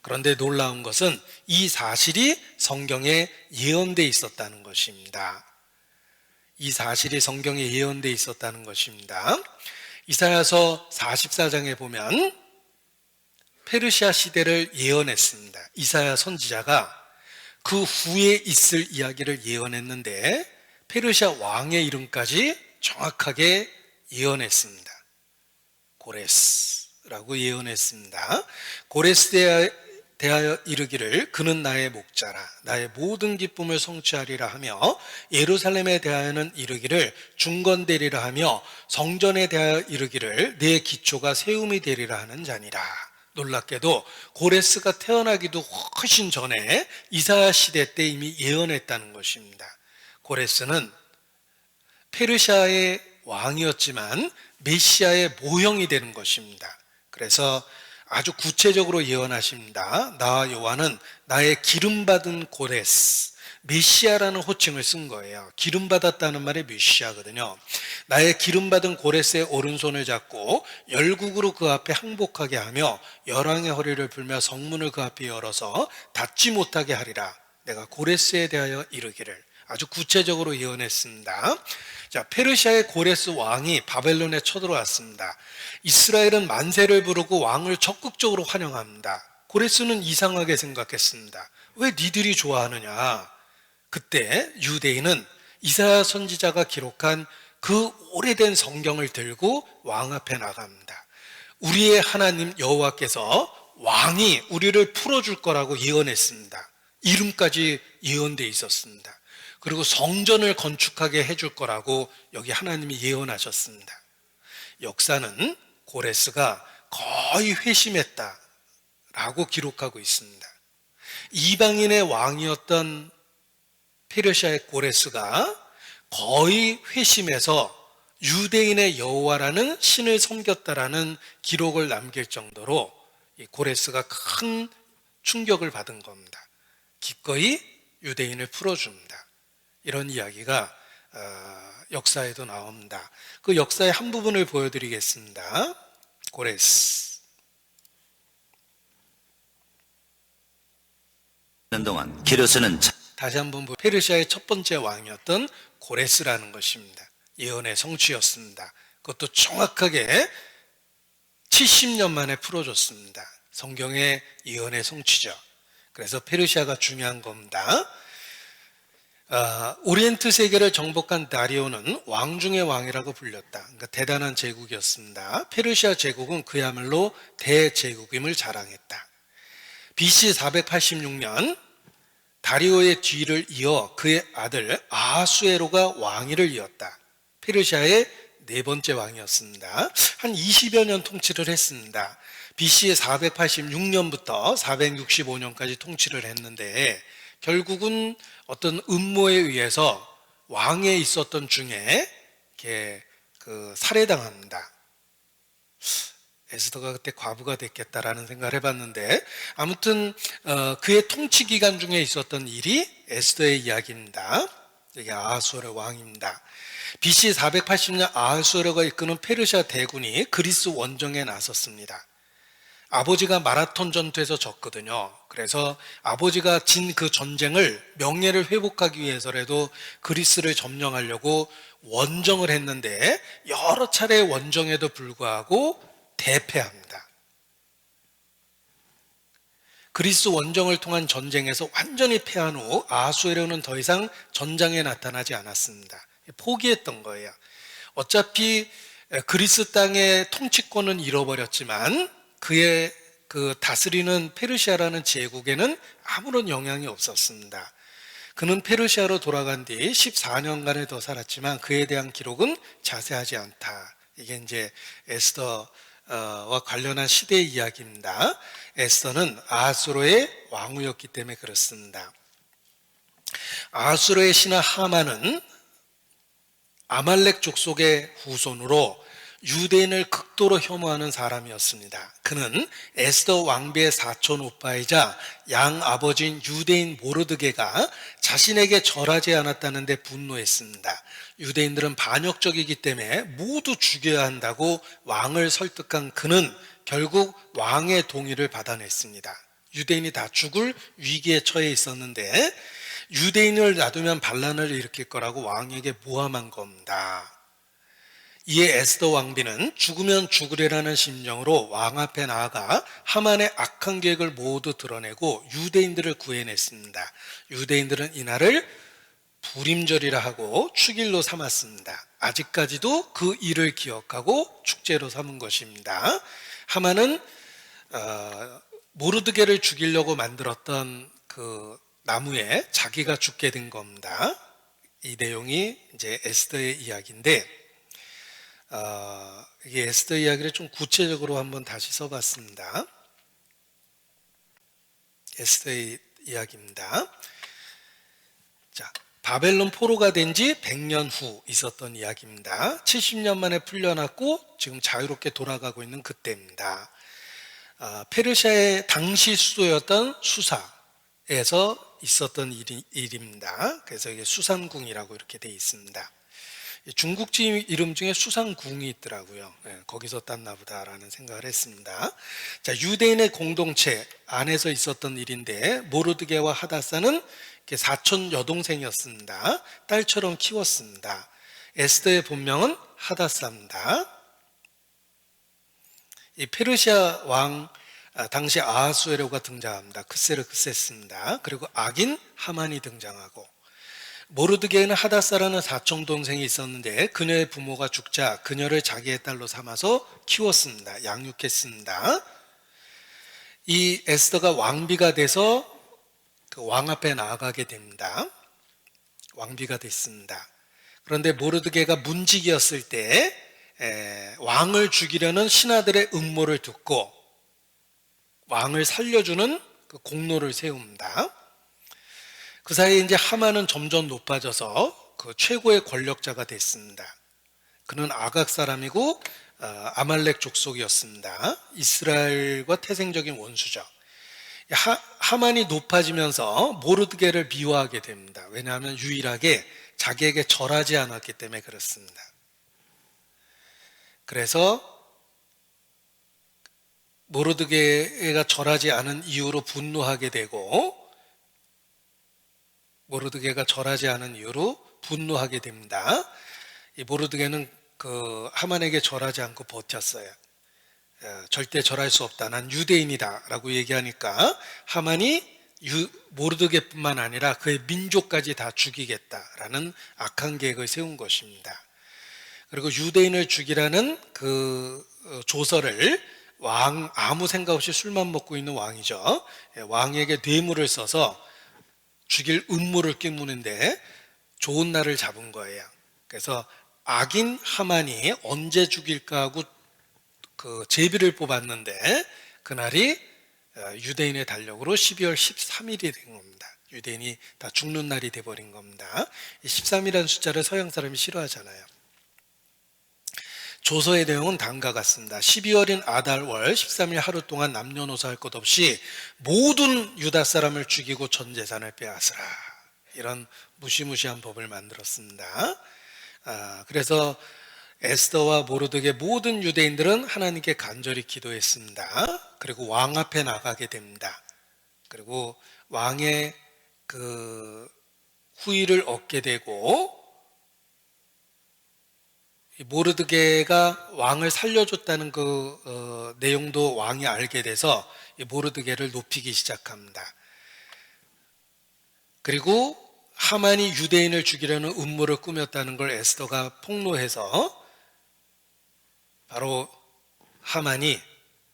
그런데 놀라운 것은 이 사실이 성경에 예언되어 있었다는 것입니다. 이 사실이 성경에 예언되어 있었다는 것입니다. 이사야서 44장에 보면 페르시아 시대를 예언했습니다. 이사야 선지자가 그 후에 있을 이야기를 예언했는데 페르시아 왕의 이름까지 정확하게 예언했습니다. 고레스라고 예언했습니다. 고레스에 대하여 이르기를 그는 나의 목자라, 나의 모든 기쁨을 성취하리라 하며, 예루살렘에 대하여는 이르기를 중건되리라 하며, 성전에 대하여 이르기를 내 기초가 세움이 되리라 하는 자니라. 놀랍게도 고레스가 태어나기도 훨씬 전에 이사야 시대 때 이미 예언했다는 것입니다. 고레스는 페르시아의 왕이었지만 메시아의 모형이 되는 것입니다. 그래서 아주 구체적으로 예언하십니다. 나 요한은 나의 기름받은 고레스, 메시아라는 호칭을 쓴 거예요. 기름받았다는 말이 메시아거든요. 나의 기름받은 고레스의 오른손을 잡고 열국으로 그 앞에 항복하게 하며 열왕의 허리를 풀며 성문을 그 앞에 열어서 닫지 못하게 하리라. 내가 고레스에 대하여 이르기를. 아주 구체적으로 예언했습니다. 자, 페르시아의 고레스 왕이 바벨론에 쳐들어왔습니다. 이스라엘은 만세를 부르고 왕을 적극적으로 환영합니다. 고레스는 이상하게 생각했습니다. 왜 니들이 좋아하느냐? 그때 유대인은 이사야 선지자가 기록한 그 오래된 성경을 들고 왕 앞에 나갑니다. 우리의 하나님 여호와께서 왕이 우리를 풀어줄 거라고 예언했습니다. 이름까지 예언되어 있었습니다. 그리고 성전을 건축하게 해줄 거라고 여기 하나님이 예언하셨습니다. 역사는 고레스가 거의 회심했다라고 기록하고 있습니다. 이방인의 왕이었던 페르시아의 고레스가 거의 회심해서 유대인의 여호와라는 신을 섬겼다라는 기록을 남길 정도로 이 고레스가 큰 충격을 받은 겁니다. 기꺼이 유대인을 풀어줍니다. 이런 이야기가 역사에도 나옵니다. 그 역사의 한 부분을 보여드리겠습니다. 고레스. 동안 기르스는 다시 한번 페르시아의 첫 번째 왕이었던 고레스라는 것입니다. 예언의 성취였습니다. 그것도 정확하게 70년 만에 풀어줬습니다. 성경의 예언의 성취죠. 그래서 페르시아가 중요한 겁니다. 오리엔트 세계를 정복한 다리오는 왕 중의 왕이라고 불렸다. 그러니까 대단한 제국이었습니다. 페르시아 제국은 그야말로 대제국임을 자랑했다. BC 486년 다리오의 뒤를 이어 그의 아들 아하수에로가 왕위를 이었다. 페르시아의 네 번째 왕이었습니다. 한 20여 년 통치를 했습니다. BC 486년부터 465년까지 통치를 했는데 결국은 어떤 음모에 의해서 왕에 있었던 중에 이렇게 살해당합니다. 에스더가 그때 과부가 됐겠다라는 생각을 해봤는데 아무튼 그의 통치 기간 중에 있었던 일이 에스더의 이야기입니다. 이게 아하수에로 왕입니다. BC 480년 아하수에로가 이끄는 페르시아 대군이 그리스 원정에 나섰습니다. 아버지가 마라톤 전투에서 졌거든요. 그래서 아버지가 진 그 전쟁을 명예를 회복하기 위해서라도 그리스를 점령하려고 원정을 했는데 여러 차례 원정에도 불구하고 대패합니다. 그리스 원정을 통한 전쟁에서 완전히 패한 후 아하수에로는 더 이상 전장에 나타나지 않았습니다. 포기했던 거예요. 어차피 그리스 땅의 통치권은 잃어버렸지만 그의 그 다스리는 페르시아라는 제국에는 아무런 영향이 없었습니다. 그는 페르시아로 돌아간 뒤 14년간을 더 살았지만 그에 대한 기록은 자세하지 않다. 이게 이제 에스더와 관련한 시대의 이야기입니다. 에스더는 아하수로의 왕후였기 때문에 그렇습니다. 아하수로의 신하 하만은 아말렉 족속의 후손으로 유대인을 극도로 혐오하는 사람이었습니다. 그는 에스더 왕비의 사촌 오빠이자 양 아버지인 유대인 모르드게가 자신에게 절하지 않았다는 데 분노했습니다. 유대인들은 반역적이기 때문에 모두 죽여야 한다고 왕을 설득한 그는 결국 왕의 동의를 받아냈습니다. 유대인이 다 죽을 위기에 처해 있었는데 유대인을 놔두면 반란을 일으킬 거라고 왕에게 모함한 겁니다. 이에 에스더 왕비는 죽으면 죽으리라는 심정으로 왕 앞에 나아가 하만의 악한 계획을 모두 드러내고 유대인들을 구해냈습니다. 유대인들은 이날을 부림절이라 하고 축일로 삼았습니다. 아직까지도 그 일을 기억하고 축제로 삼은 것입니다. 하만은 모르드게를 죽이려고 만들었던 그 나무에 자기가 죽게 된 겁니다. 이 내용이 이제 에스더의 이야기인데 이게 에스더 이야기를 좀 구체적으로 한번 다시 써봤습니다. 에스더의 이야기입니다. 자, 바벨론 포로가 된 지 100년 후 있었던 이야기입니다. 70년 만에 풀려났고 지금 자유롭게 돌아가고 있는 그때입니다. 페르시아의 당시 수도였던 수사에서 있었던 일입니다. 그래서 이게 수산궁이라고 이렇게 되어 있습니다. 중국지 이름 중에 수산궁이 있더라고요. 거기서 땄나 보다라는 생각을 했습니다. 자, 유대인의 공동체 안에서 있었던 일인데 모르드게와 하다사는 사촌 여동생이었습니다. 딸처럼 키웠습니다. 에스더의 본명은 하다사입니다. 이 페르시아 왕 당시 아하수에로가 등장합니다. 크세르크세스입니다. 그리고 악인 하만이 등장하고 모르드게는 하다사라는 사촌 동생이 있었는데 그녀의 부모가 죽자 그녀를 자기의 딸로 삼아서 키웠습니다. 양육했습니다. 이 에스더가 왕비가 돼서 그 왕 앞에 나아가게 됩니다. 왕비가 됐습니다. 그런데 모르드게가 문지기였을 때 왕을 죽이려는 신하들의 음모를 듣고 왕을 살려주는 그 공로를 세웁니다. 그 사이에 이제 하만은 점점 높아져서 그 최고의 권력자가 됐습니다. 그는 아각 사람이고 아말렉 족속이었습니다. 이스라엘과 태생적인 원수죠. 하만이 높아지면서 모르드게를 미워하게 됩니다. 왜냐하면 유일하게 자기에게 절하지 않았기 때문에 그렇습니다. 그래서 모르드게가 절하지 않은 이유로 분노하게 되고, 모르드게가 절하지 않은 이유로 분노하게 됩니다. 이 모르드게는 하만에게 절하지 않고 버텼어요. 절대 절할 수 없다. 난 유대인이다. 라고 얘기하니까 하만이 모르드게뿐만 아니라 그의 민족까지 다 죽이겠다라는 악한 계획을 세운 것입니다. 그리고 유대인을 죽이라는 그 조서를 아무 생각 없이 술만 먹고 있는 왕이죠. 왕에게 뇌물을 써서 죽일 음모를 꿰무는데 좋은 날을 잡은 거예요. 그래서 악인 하만이 언제 죽일까 하고 그 제비를 뽑았는데 그날이 유대인의 달력으로 12월 13일이 된 겁니다. 유대인이 다 죽는 날이 돼버린 겁니다. 13이라는 숫자를 서양 사람이 싫어하잖아요. 조서의 내용은 다음과 같습니다. 12월인 아달월 13일 하루 동안 남녀노소 할 것 없이 모든 유다 사람을 죽이고 전 재산을 빼앗으라. 이런 무시무시한 법을 만들었습니다. 그래서 에스더와 모르드게 모든 유대인들은 하나님께 간절히 기도했습니다. 그리고 왕 앞에 나가게 됩니다. 그리고 왕의 그 후의를 얻게 되고, 모르드게가 왕을 살려줬다는 그 내용도 왕이 알게 돼서 모르드게를 높이기 시작합니다. 그리고 하만이 유대인을 죽이려는 음모를 꾸몄다는 걸 에스더가 폭로해서 바로 하만이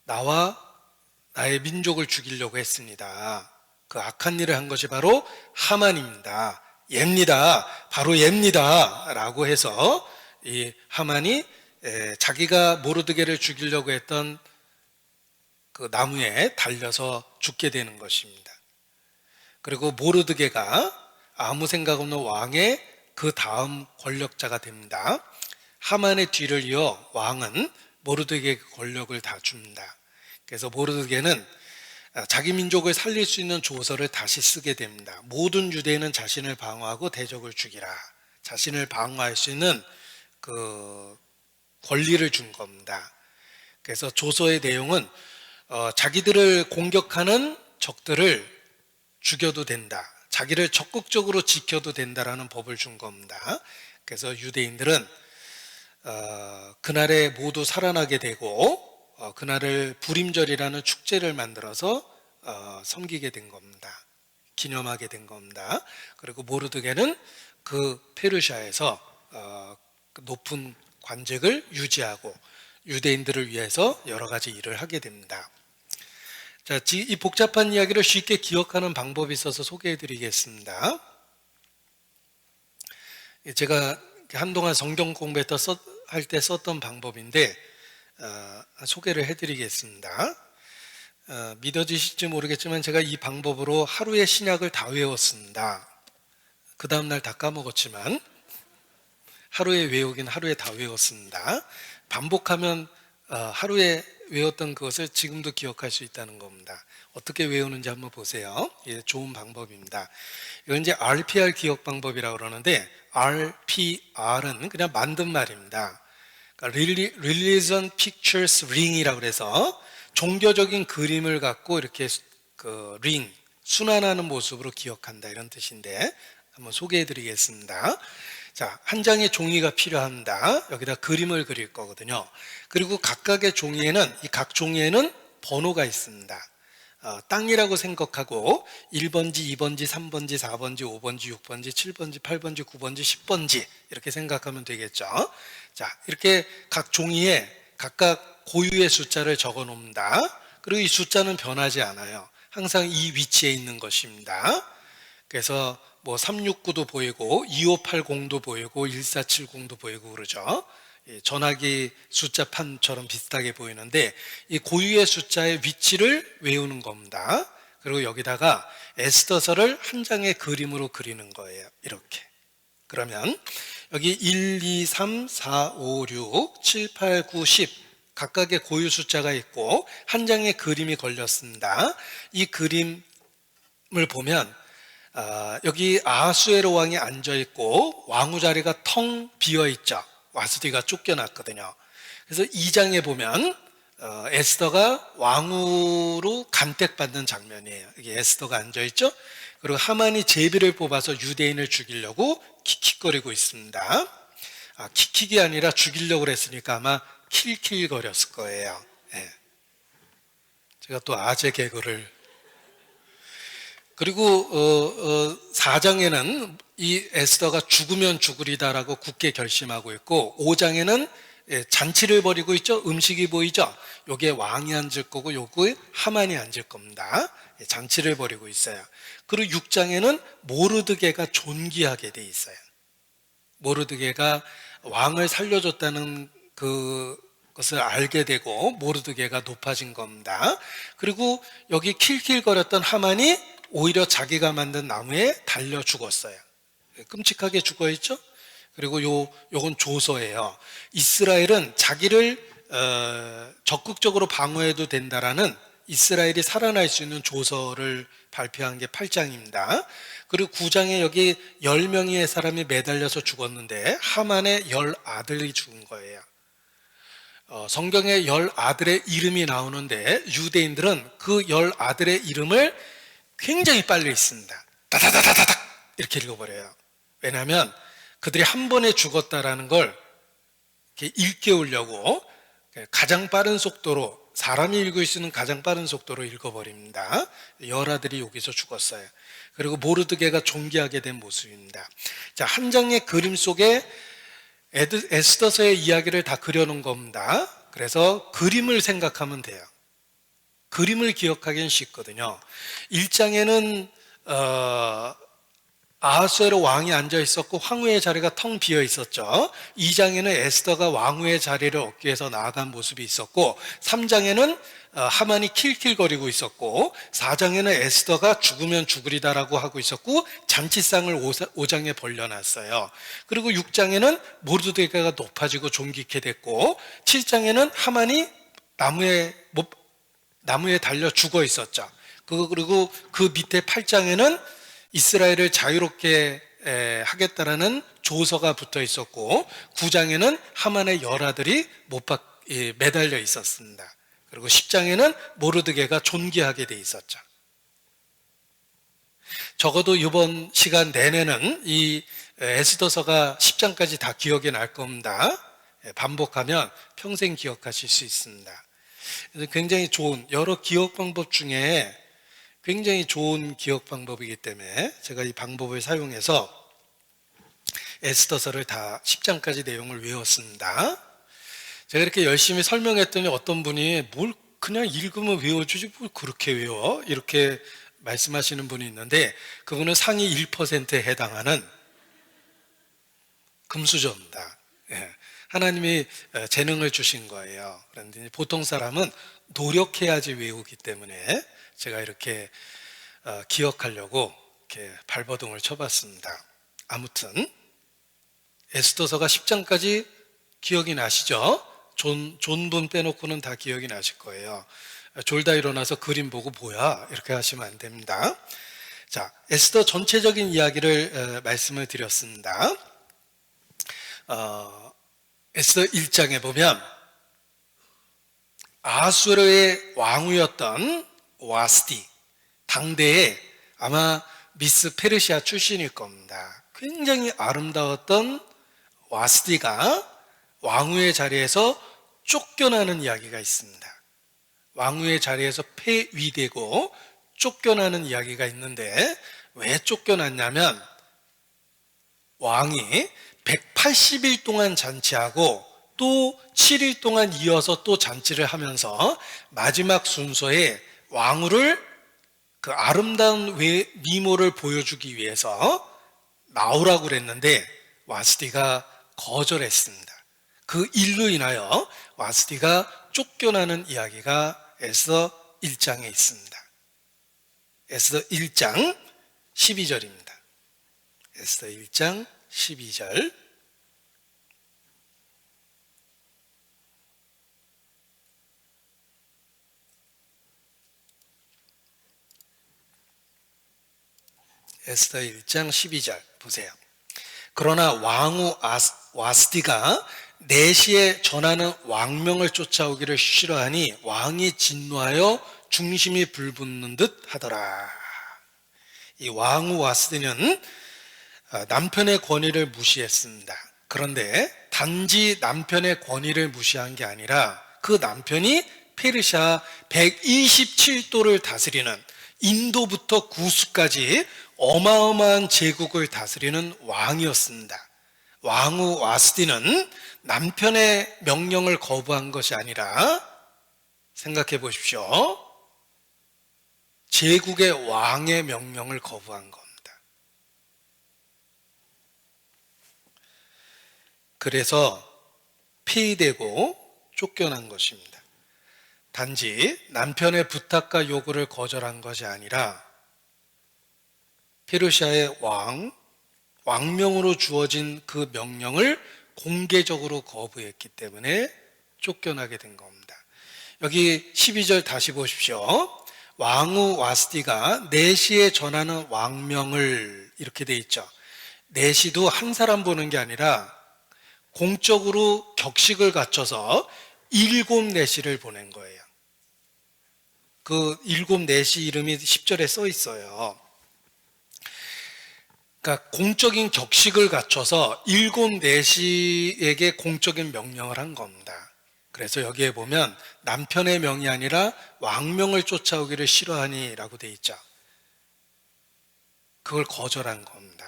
나와 나의 민족을 죽이려고 했습니다. 그 악한 일을 한 것이 바로 하만입니다. 얘입니다. 바로 얘입니다. 라고 해서 이 하만이 자기가 모르드게를 죽이려고 했던 그 나무에 달려서 죽게 되는 것입니다. 그리고 모르드게가 아무 생각 없는 왕의 그 다음 권력자가 됩니다. 하만의 뒤를 이어 왕은 모르드게에게 권력을 다 줍니다. 그래서 모르드게는 자기 민족을 살릴 수 있는 조서를 다시 쓰게 됩니다. 모든 유대인은 자신을 방어하고 대적을 죽이라. 자신을 방어할 수 있는 그 권리를 준 겁니다. 그래서 조서의 내용은 자기들을 공격하는 적들을 죽여도 된다. 자기를 적극적으로 지켜도 된다라는 법을 준 겁니다. 그래서 유대인들은 그날에 모두 살아나게 되고 그날을 부림절이라는 축제를 만들어서 섬기게 된 겁니다. 기념하게 된 겁니다. 그리고 모르드게는 그 페르시아에서 높은 관직을 유지하고 유대인들을 위해서 여러 가지 일을 하게 됩니다. 자, 이 복잡한 이야기를 쉽게 기억하는 방법이 있어서 소개해 드리겠습니다. 제가 한동안 성경 공부할 때 썼던 방법인데 소개를 해 드리겠습니다. 믿어지실지 모르겠지만 제가 이 방법으로 하루에 신약을 다 외웠습니다. 그 다음날 다 까먹었지만 하루에 외우긴 하루에 다 외웠습니다. 반복하면 하루에 외웠던 그것을 지금도 기억할 수 있다는 겁니다. 어떻게 외우는지 한번 보세요. 예, 좋은 방법입니다. 이건 이제 RPR 기억 방법이라고 그러는데 RPR은 그냥 만든 말입니다. 그러니까 Religion Pictures Ring이라고 해서 종교적인 그림을 갖고 이렇게 그 링, 순환하는 모습으로 기억한다 이런 뜻인데 한번 소개해 드리겠습니다. 자, 한 장의 종이가 필요합니다. 여기다 그림을 그릴 거거든요. 그리고 각각의 종이에는, 이 각 종이에는 번호가 있습니다. 땅이라고 생각하고 1번지, 2번지, 3번지, 4번지, 5번지, 6번지, 7번지, 8번지, 9번지, 10번지 이렇게 생각하면 되겠죠. 자, 이렇게 각 종이에 각각 고유의 숫자를 적어 놓습니다. 그리고 이 숫자는 변하지 않아요. 항상 이 위치에 있는 것입니다. 그래서 뭐 369도 보이고 2580도 보이고 1470도 보이고 그러죠. 전화기 숫자판처럼 비슷하게 보이는데 이 고유의 숫자의 위치를 외우는 겁니다. 그리고 여기다가 에스더서를 한 장의 그림으로 그리는 거예요. 이렇게 그러면 여기 1, 2, 3, 4, 5, 6, 7, 8, 9, 10 각각의 고유 숫자가 있고 한 장의 그림이 걸렸습니다. 이 그림을 보면 여기 아하수에로 왕이 앉아있고 왕후 자리가 텅 비어있죠. 와스디가 쫓겨났거든요. 그래서 2장에 보면 에스더가 왕후로 간택받는 장면이에요. 여기 에스더가 앉아있죠. 그리고 하만이 제비를 뽑아서 유대인을 죽이려고 킥킥거리고 있습니다. 킥킥이 아니라 죽이려고 그랬으니까 아마 킬킬거렸을 거예요. 예. 제가 또 아재 개그를. 그리고 4장에는 이 에스더가 죽으면 죽으리다라고 굳게 결심하고 있고 5장에는 잔치를 벌이고 있죠. 음식이 보이죠. 요게 왕이 앉을 거고 요게 하만이 앉을 겁니다. 잔치를 벌이고 있어요. 그리고 6장에는 모르드게가 존귀하게 돼 있어요. 모르드게가 왕을 살려줬다는 그것을 알게 되고 모르드게가 높아진 겁니다. 그리고 여기 킬킬거렸던 하만이 오히려 자기가 만든 나무에 달려 죽었어요. 끔찍하게 죽어있죠. 그리고 요건 조서예요. 이스라엘은 자기를 적극적으로 방어해도 된다라는 이스라엘이 살아날 수 있는 조서를 발표한 게 8장입니다. 그리고 9장에 여기 10명의 사람이 매달려서 죽었는데 하만의 10아들이 죽은 거예요. 성경에 10아들의 이름이 나오는데 유대인들은 그 10아들의 이름을 굉장히 빨리 읽습니다. 다다다다닥 이렇게 읽어버려요. 왜냐하면 그들이 한 번에 죽었다라는 걸 이렇게 일깨우려고 가장 빠른 속도로, 사람이 읽을 수 있는 가장 빠른 속도로 읽어버립니다. 열아들이 여기서 죽었어요. 그리고 모르드게가 존귀하게 된 모습입니다. 자, 한 장의 그림 속에 에스더서의 이야기를 다 그려놓은 겁니다. 그래서 그림을 생각하면 돼요. 그림을 기억하기는 쉽거든요. 1장에는 아하수에로 왕이 앉아 있었고 황후의 자리가 텅 비어 있었죠. 2장에는 에스더가 왕후의 자리를 얻기 위해서 나아간 모습이 있었고 3장에는 하만이 킬킬거리고 있었고 4장에는 에스더가 죽으면 죽으리다라고 하고 있었고 잔치상을 5장에 벌려놨어요. 그리고 6장에는 모르드게가 높아지고 존귀케 됐고 7장에는 하만이 나무에 달려 죽어 있었죠. 그리고 그 밑에 8장에는 이스라엘을 자유롭게 하겠다라는 조서가 붙어 있었고 9장에는 하만의 열아들이 매달려 있었습니다. 그리고 10장에는 모르드게가 존귀하게 돼 있었죠. 적어도 이번 시간 내내는 이 에스더서가 10장까지 다 기억이 날 겁니다. 반복하면 평생 기억하실 수 있습니다. 그래서 굉장히 좋은 여러 기억 방법 중에 굉장히 좋은 기억 방법이기 때문에 제가 이 방법을 사용해서 에스더서를 다 10장까지 내용을 외웠습니다. 제가 이렇게 열심히 설명했더니 어떤 분이 뭘 그냥 읽으면 외워주지 뭘 그렇게 외워? 이렇게 말씀하시는 분이 있는데 그분은 상위 1%에 해당하는 금수저입니다. 하나님이 재능을 주신 거예요. 그런데 보통 사람은 노력해야지 외우기 때문에 제가 이렇게 기억하려고 이렇게 발버둥을 쳐봤습니다. 아무튼 에스더서가 10장까지 기억이 나시죠? 존분 빼놓고는 다 기억이 나실 거예요. 졸다 일어나서 그림 보고 뭐야? 이렇게 하시면 안 됩니다. 자, 에스더 전체적인 이야기를 말씀을 드렸습니다. 에스더 1장에 보면 아수르의 왕후였던 와스디, 당대에 아마 미스 페르시아 출신일 겁니다. 굉장히 아름다웠던 와스디가 왕후의 자리에서 쫓겨나는 이야기가 있습니다. 왕후의 자리에서 폐위되고 쫓겨나는 이야기가 있는데 왜 쫓겨났냐면 왕이 180일 동안 잔치하고 또 7일 동안 이어서 또 잔치를 하면서 마지막 순서에 왕후를 그 아름다운 미모를 보여주기 위해서 나오라고 그랬는데 와스디가 거절했습니다. 그 일로 인하여 와스디가 쫓겨나는 이야기가 에스더 1장에 있습니다. 에스더 1장 12절입니다. 에스더 1장 12절. 에스더 1장 12절 보세요. 그러나 왕후 와스디가 내시에 전하는 왕명을 쫓아오기를 싫어하니 왕이 진노하여 중심이 불붙는 듯 하더라. 이 왕후 와스디는 남편의 권위를 무시했습니다. 그런데 단지 남편의 권위를 무시한 게 아니라 그 남편이 페르시아 127도를 다스리는 인도부터 구스까지 어마어마한 제국을 다스리는 왕이었습니다. 왕후 와스디는 남편의 명령을 거부한 것이 아니라 생각해 보십시오. 제국의 왕의 명령을 거부한 겁니다. 그래서 폐위되고 쫓겨난 것입니다. 단지 남편의 부탁과 요구를 거절한 것이 아니라 페르시아의 왕명으로 주어진 그 명령을 공개적으로 거부했기 때문에 쫓겨나게 된 겁니다. 여기 12절 다시 보십시오. 왕후 와스디가 내시에 전하는 왕명을 이렇게 돼 있죠. 내시도 한 사람 보는 게 아니라 공적으로 격식을 갖춰서 7 내시를 보낸 거예요. 그 7 내시 이름이 10절에 써 있어요. 그러니까 공적인 격식을 갖춰서 7 내시에게 공적인 명령을 한 겁니다. 그래서 여기에 보면 남편의 명이 아니라 왕명을 쫓아오기를 싫어하니라고 돼 있죠. 그걸 거절한 겁니다.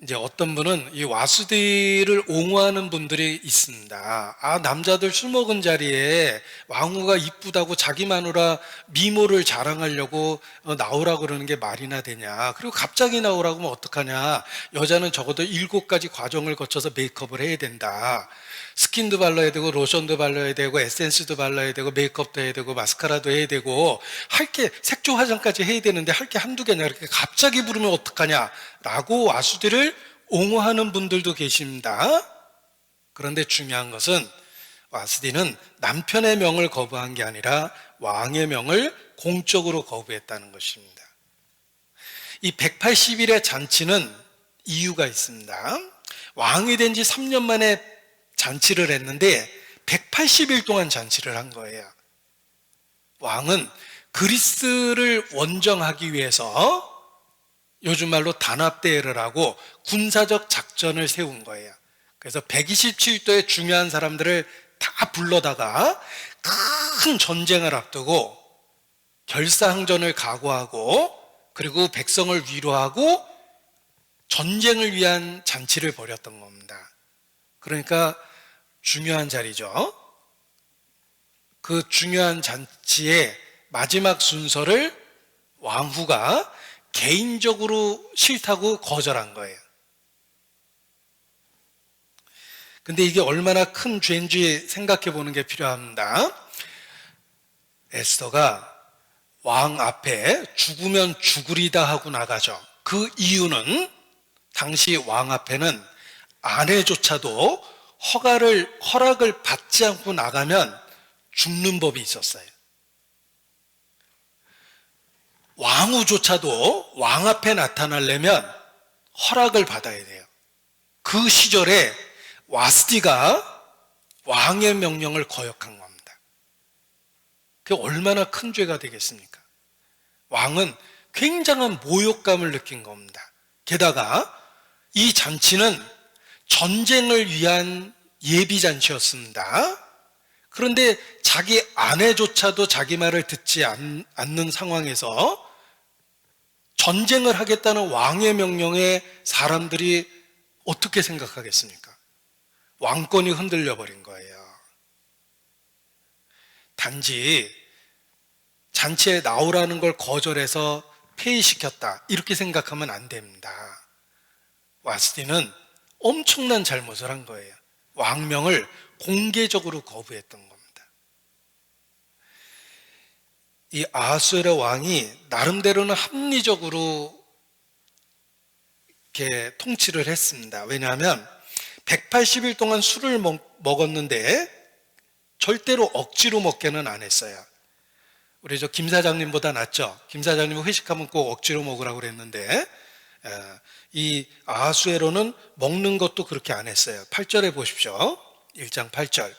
이제 어떤 분은 이 와스디를 옹호하는 분들이 있습니다. 남자들 술 먹은 자리에 왕후가 이쁘다고 자기 마누라 미모를 자랑하려고 나오라고 그러는 게 말이나 되냐. 그리고 갑자기 나오라고 하면 어떡하냐. 여자는 적어도 7가지 과정을 거쳐서 메이크업을 해야 된다. 스킨도 발라야 되고 로션도 발라야 되고 에센스도 발라야 되고 메이크업도 해야 되고 마스카라도 해야 되고 할 게 색조 화장까지 해야 되는데 할 게 한두 개냐. 이렇게 갑자기 부르면 어떡하냐 라고 와수디를 옹호하는 분들도 계십니다. 그런데 중요한 것은 와스디는 남편의 명을 거부한 게 아니라 왕의 명을 공적으로 거부했다는 것입니다. 이 180일의 잔치는 이유가 있습니다. 왕이 된 지 3년 만에 잔치를 했는데 180일 동안 잔치를 한 거예요. 왕은 그리스를 원정하기 위해서 요즘 말로 단합대회를 하고 군사적 작전을 세운 거예요. 그래서 127도의 중요한 사람들을 다 불러다가 큰 전쟁을 앞두고 결사항전을 각오하고 그리고 백성을 위로하고 전쟁을 위한 잔치를 벌였던 겁니다. 그러니까 중요한 자리죠. 그 중요한 잔치의 마지막 순서를 왕후가 개인적으로 싫다고 거절한 거예요. 근데 이게 얼마나 큰 죄인지 생각해 보는 게 필요합니다. 에스더가 왕 앞에 죽으면 죽으리다 하고 나가죠. 그 이유는 당시 왕 앞에는 아내조차도 허락을 받지 않고 나가면 죽는 법이 있었어요. 왕후조차도 왕 앞에 나타나려면 허락을 받아야 돼요. 그 시절에 와스디가 왕의 명령을 거역한 겁니다. 그게 얼마나 큰 죄가 되겠습니까? 왕은 굉장한 모욕감을 느낀 겁니다. 게다가 이 잔치는 전쟁을 위한 예비잔치였습니다. 그런데 자기 아내조차도 자기 말을 듣지 않는 상황에서 전쟁을 하겠다는 왕의 명령에 사람들이 어떻게 생각하겠습니까? 왕권이 흔들려 버린 거예요. 단지 잔치에 나오라는 걸 거절해서 폐위시켰다 이렇게 생각하면 안 됩니다. 와스디는 엄청난 잘못을 한 거예요. 왕명을 공개적으로 거부했던 겁니다. 이 아하수에로 왕이 나름대로는 합리적으로 이렇게 통치를 했습니다. 왜냐하면 180일 동안 술을 먹었는데 절대로 억지로 먹게는 안 했어요. 우리 김 사장님보다 낫죠. 김 사장님은 회식하면 꼭 억지로 먹으라고 그랬는데 이 아하수에로는 먹는 것도 그렇게 안 했어요. 8절에 보십시오. 1장 8절.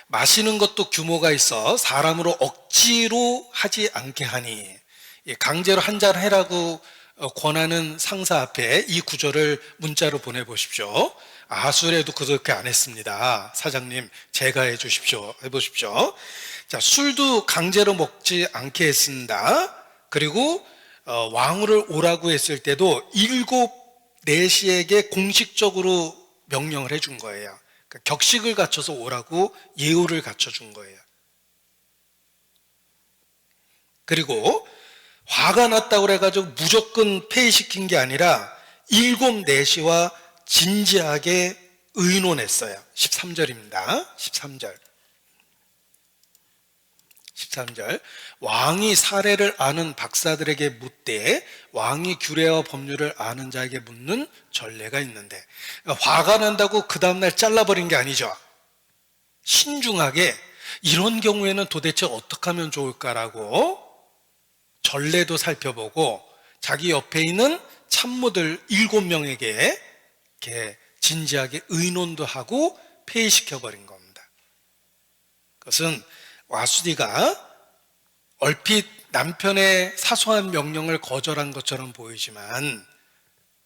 마시는 것도 규모가 있어 사람으로 억지로 하지 않게 하니, 강제로 한 잔 해라고 권하는 상사 앞에 이 구절을 문자로 보내보십시오. 아하수에로도 그렇게 안 했습니다. 사장님 제가 해주십시오. 해보십시오. 자, 술도 강제로 먹지 않게 했습니다. 그리고 왕후를 오라고 했을 때도 4시에게 공식적으로 명령을 해준 거예요. 그러니까 격식을 갖춰서 오라고 예우를 갖춰준 거예요. 그리고 화가 났다고 그래가지고 무조건 폐위시킨 게 아니라 4시와 진지하게 의논했어요. 13절입니다. 13절. 왕이 사례를 아는 박사들에게 묻되 왕이 규례와 법률을 아는 자에게 묻는 전례가 있는데, 화가 난다고 그 다음날 잘라버린 게 아니죠. 신중하게 이런 경우에는 도대체 어떻게 하면 좋을까라고 전례도 살펴보고 자기 옆에 있는 참모들 7명에게 이렇게 진지하게 의논도 하고 폐위시켜버린 겁니다. 그것은 와수디가 얼핏 남편의 사소한 명령을 거절한 것처럼 보이지만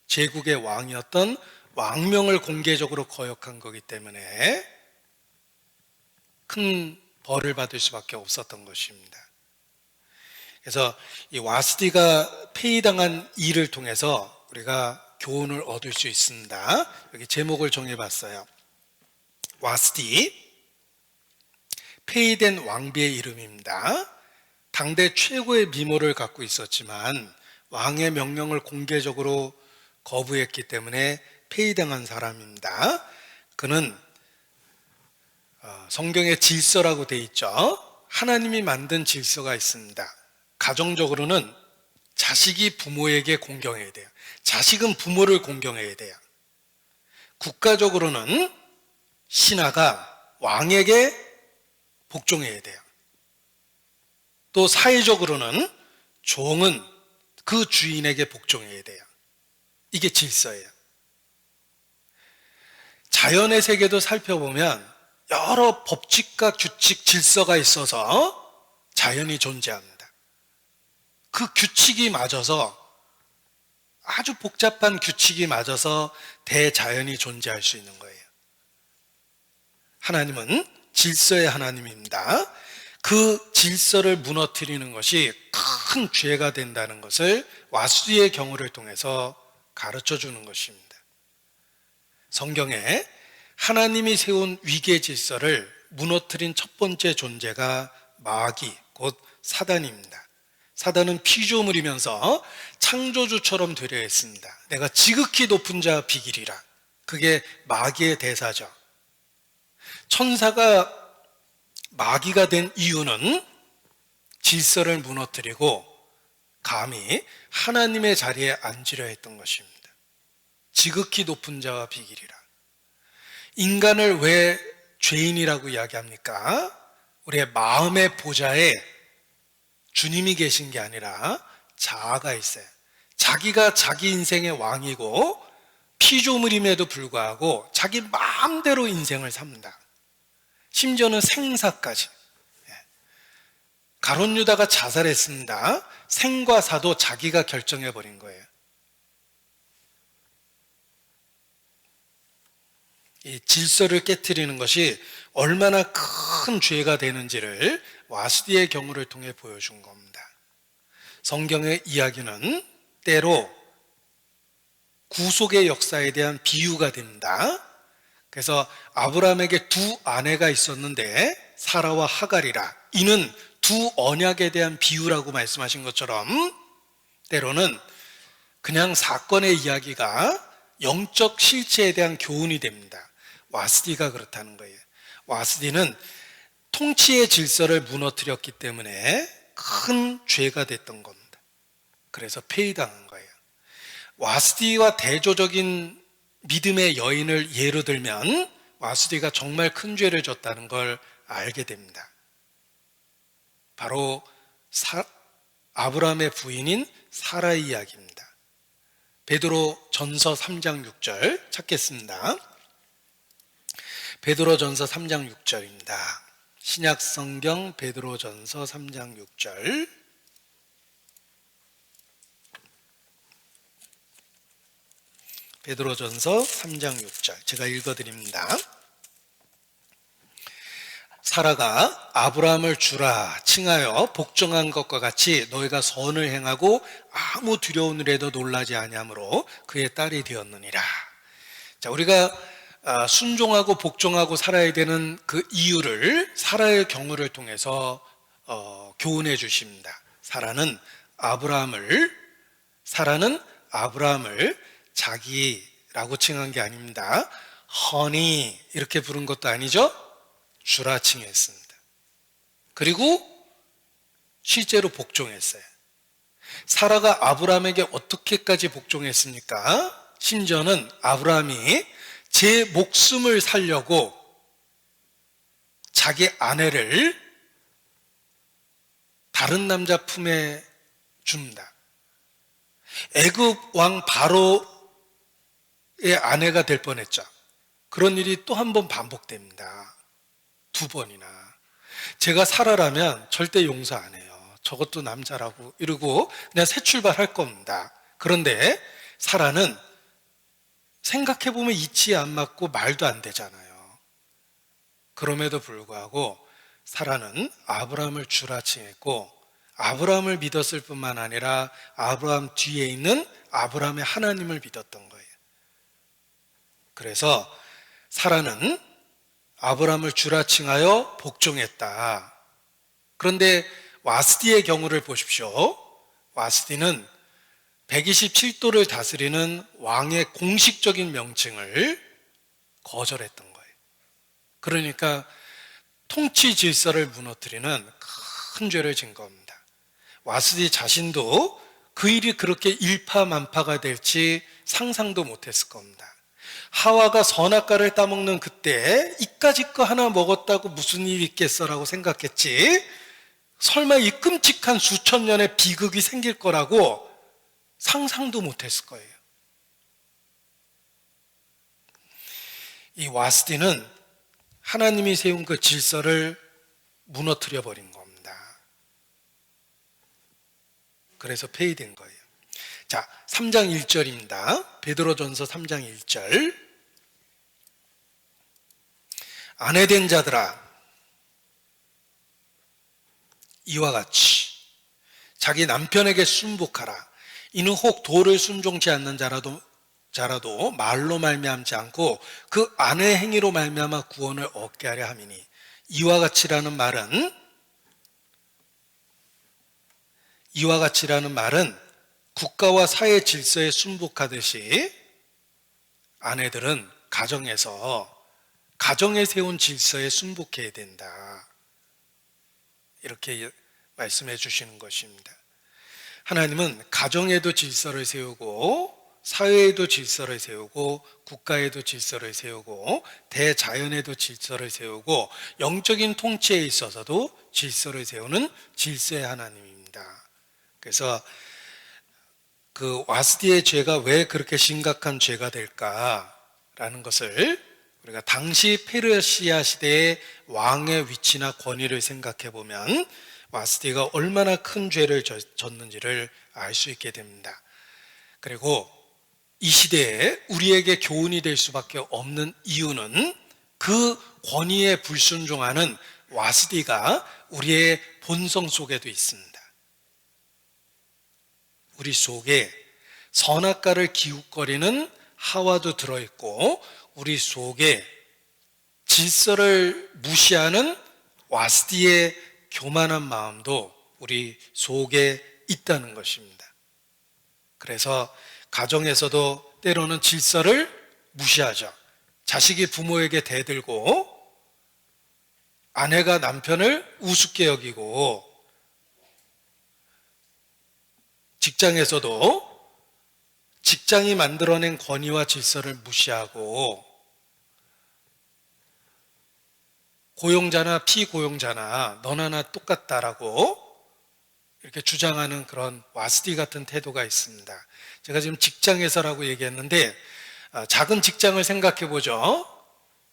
제국의 왕이었던 왕명을 공개적으로 거역한 거기 때문에 큰 벌을 받을 수밖에 없었던 것입니다. 그래서 이 와스디가 폐위당한 일을 통해서 우리가 교훈을 얻을 수 있습니다. 여기 제목을 정해봤어요. 와스디, 폐위된 왕비의 이름입니다. 당대 최고의 미모를 갖고 있었지만 왕의 명령을 공개적으로 거부했기 때문에 폐위당한 사람입니다. 그는 성경에 질서라고 되어 있죠. 하나님이 만든 질서가 있습니다. 가정적으로는 자식이 부모에게 공경해야 돼요. 자식은 부모를 공경해야 돼요. 국가적으로는 신하가 왕에게 복종해야 돼요. 또 사회적으로는 종은 그 주인에게 복종해야 돼요. 이게 질서예요. 자연의 세계도 살펴보면 여러 법칙과 규칙, 질서가 있어서 자연이 존재합니다. 그 규칙이 맞아서, 아주 복잡한 규칙이 맞아서 대자연이 존재할 수 있는 거예요. 하나님은 질서의 하나님입니다. 그 질서를 무너뜨리는 것이 큰 죄가 된다는 것을 와수디의 경우를 통해서 가르쳐 주는 것입니다. 성경에 하나님이 세운 위계 질서를 무너뜨린 첫 번째 존재가 마귀, 곧 사단입니다. 사단은 피조물이면서 창조주처럼 되려 했습니다. 내가 지극히 높은 자 비기리라. 그게 마귀의 대사죠. 천사가 마귀가 된 이유는 질서를 무너뜨리고 감히 하나님의 자리에 앉으려 했던 것입니다. 지극히 높은 자와 비기리라. 인간을 왜 죄인이라고 이야기합니까? 우리의 마음의 보좌에 주님이 계신 게 아니라 자아가 있어요. 자기가 자기 인생의 왕이고 피조물임에도 불구하고 자기 마음대로 인생을 삽니다. 심지어는 생사까지. 가룟 유다가 자살했습니다. 생과 사도 자기가 결정해버린 거예요. 이 질서를 깨트리는 것이 얼마나 큰 죄가 되는지를 와스디의 경우를 통해 보여준 겁니다. 성경의 이야기는 때로 구속의 역사에 대한 비유가 됩니다. 그래서 아브라함에게 2 아내가 있었는데 사라와 하갈이라, 이는 2 언약에 대한 비유라고 말씀하신 것처럼 때로는 그냥 사건의 이야기가 영적 실체에 대한 교훈이 됩니다. 와스디가 그렇다는 거예요. 와스디는 통치의 질서를 무너뜨렸기 때문에 큰 죄가 됐던 겁니다. 그래서 폐위당한 거예요. 와스디와 대조적인 믿음의 여인을 예로 들면 와스디가 정말 큰 죄를 졌다는 걸 알게 됩니다. 바로 아브라함의 부인인 사라의 이야기입니다. 베드로 전서 3장 6절 찾겠습니다. 베드로 전서 3장 6절입니다. 신약 성경 베드로 전서 3장 6절. 베드로 전서 3장 6절. 제가 읽어드립니다. 사라가 아브라함을 주라 칭하여 복종한 것과 같이 너희가 선을 행하고 아무 두려운 일에도 놀라지 아니하므로 그의 딸이 되었느니라. 자, 우리가 순종하고 복종하고 살아야 되는 그 이유를 사라의 경우를 통해서 교훈해 주십니다. 사라는 아브라함을 자기라고 칭한 게 아닙니다. 허니 이렇게 부른 것도 아니죠. 주라 칭했습니다. 그리고 실제로 복종했어요. 사라가 아브라함에게 어떻게까지 복종했습니까? 심지어는 아브라함이 제 목숨을 살려고 자기 아내를 다른 남자 품에 줍니다. 애굽 왕 바로의 아내가 될 뻔했죠. 그런 일이 또 한 번 반복됩니다. 2번이나. 제가 사라라면 절대 용서 안 해요. 저것도 남자라고 이러고 그냥 새 출발할 겁니다. 그런데 사라는 생각해보면 이치에 안 맞고 말도 안 되잖아요. 그럼에도 불구하고 사라는 아브라함을 주라 칭했고 아브라함을 믿었을 뿐만 아니라 아브라함 뒤에 있는 아브라함의 하나님을 믿었던 거예요. 그래서 사라는 아브라함을 주라 칭하여 복종했다. 그런데 와스디의 경우를 보십시오. 와스디는 127도를 다스리는 왕의 공식적인 명칭을 거절했던 거예요. 그러니까 통치 질서를 무너뜨리는 큰 죄를 진 겁니다. 와스디 자신도 그 일이 그렇게 일파만파가 될지 상상도 못했을 겁니다. 하와가 선악과를 따먹는 그때 이까짓 거 하나 먹었다고 무슨 일이 있겠어라고 생각했지, 설마 이 끔찍한 수천 년의 비극이 생길 거라고 상상도 못했을 거예요. 이 와스디는 하나님이 세운 그 질서를 무너뜨려 버린 겁니다. 그래서 폐위된 거예요. 자, 3장 1절입니다. 베드로전서 3장 1절. 아내된 자들아, 이와 같이 자기 남편에게 순복하라. 이는 혹 도를 순종치 않는 자라도 말로 말미암지 않고 그 아내의 행위로 말미암아 구원을 얻게 하려 함이니. 이와 같이라는 말은 국가와 사회 질서에 순복하듯이 아내들은 가정에 세운 질서에 순복해야 된다. 이렇게 말씀해 주시는 것입니다. 하나님은 가정에도 질서를 세우고 사회에도 질서를 세우고 국가에도 질서를 세우고 대자연에도 질서를 세우고 영적인 통치에 있어서도 질서를 세우는 질서의 하나님입니다. 그래서 그 와스디의 죄가 왜 그렇게 심각한 죄가 될까라는 것을 우리가 당시 페르시아 시대의 왕의 위치나 권위를 생각해 보면 와스디가 얼마나 큰 죄를 졌는지를 알 수 있게 됩니다. 그리고 이 시대에 우리에게 교훈이 될 수밖에 없는 이유는 그 권위에 불순종하는 와스디가 우리의 본성 속에도 있습니다. 우리 속에 선악과를 기웃거리는 하와도 들어있고 우리 속에 질서를 무시하는 와스디의 교만한 마음도 우리 속에 있다는 것입니다. 그래서 가정에서도 때로는 질서를 무시하죠. 자식이 부모에게 대들고 아내가 남편을 우습게 여기고, 직장에서도 직장이 만들어낸 권위와 질서를 무시하고, 고용자나 피고용자나 너나 나 똑같다라고 이렇게 주장하는 그런 와스디 같은 태도가 있습니다. 제가 지금 직장에서라고 얘기했는데, 작은 직장을 생각해 보죠.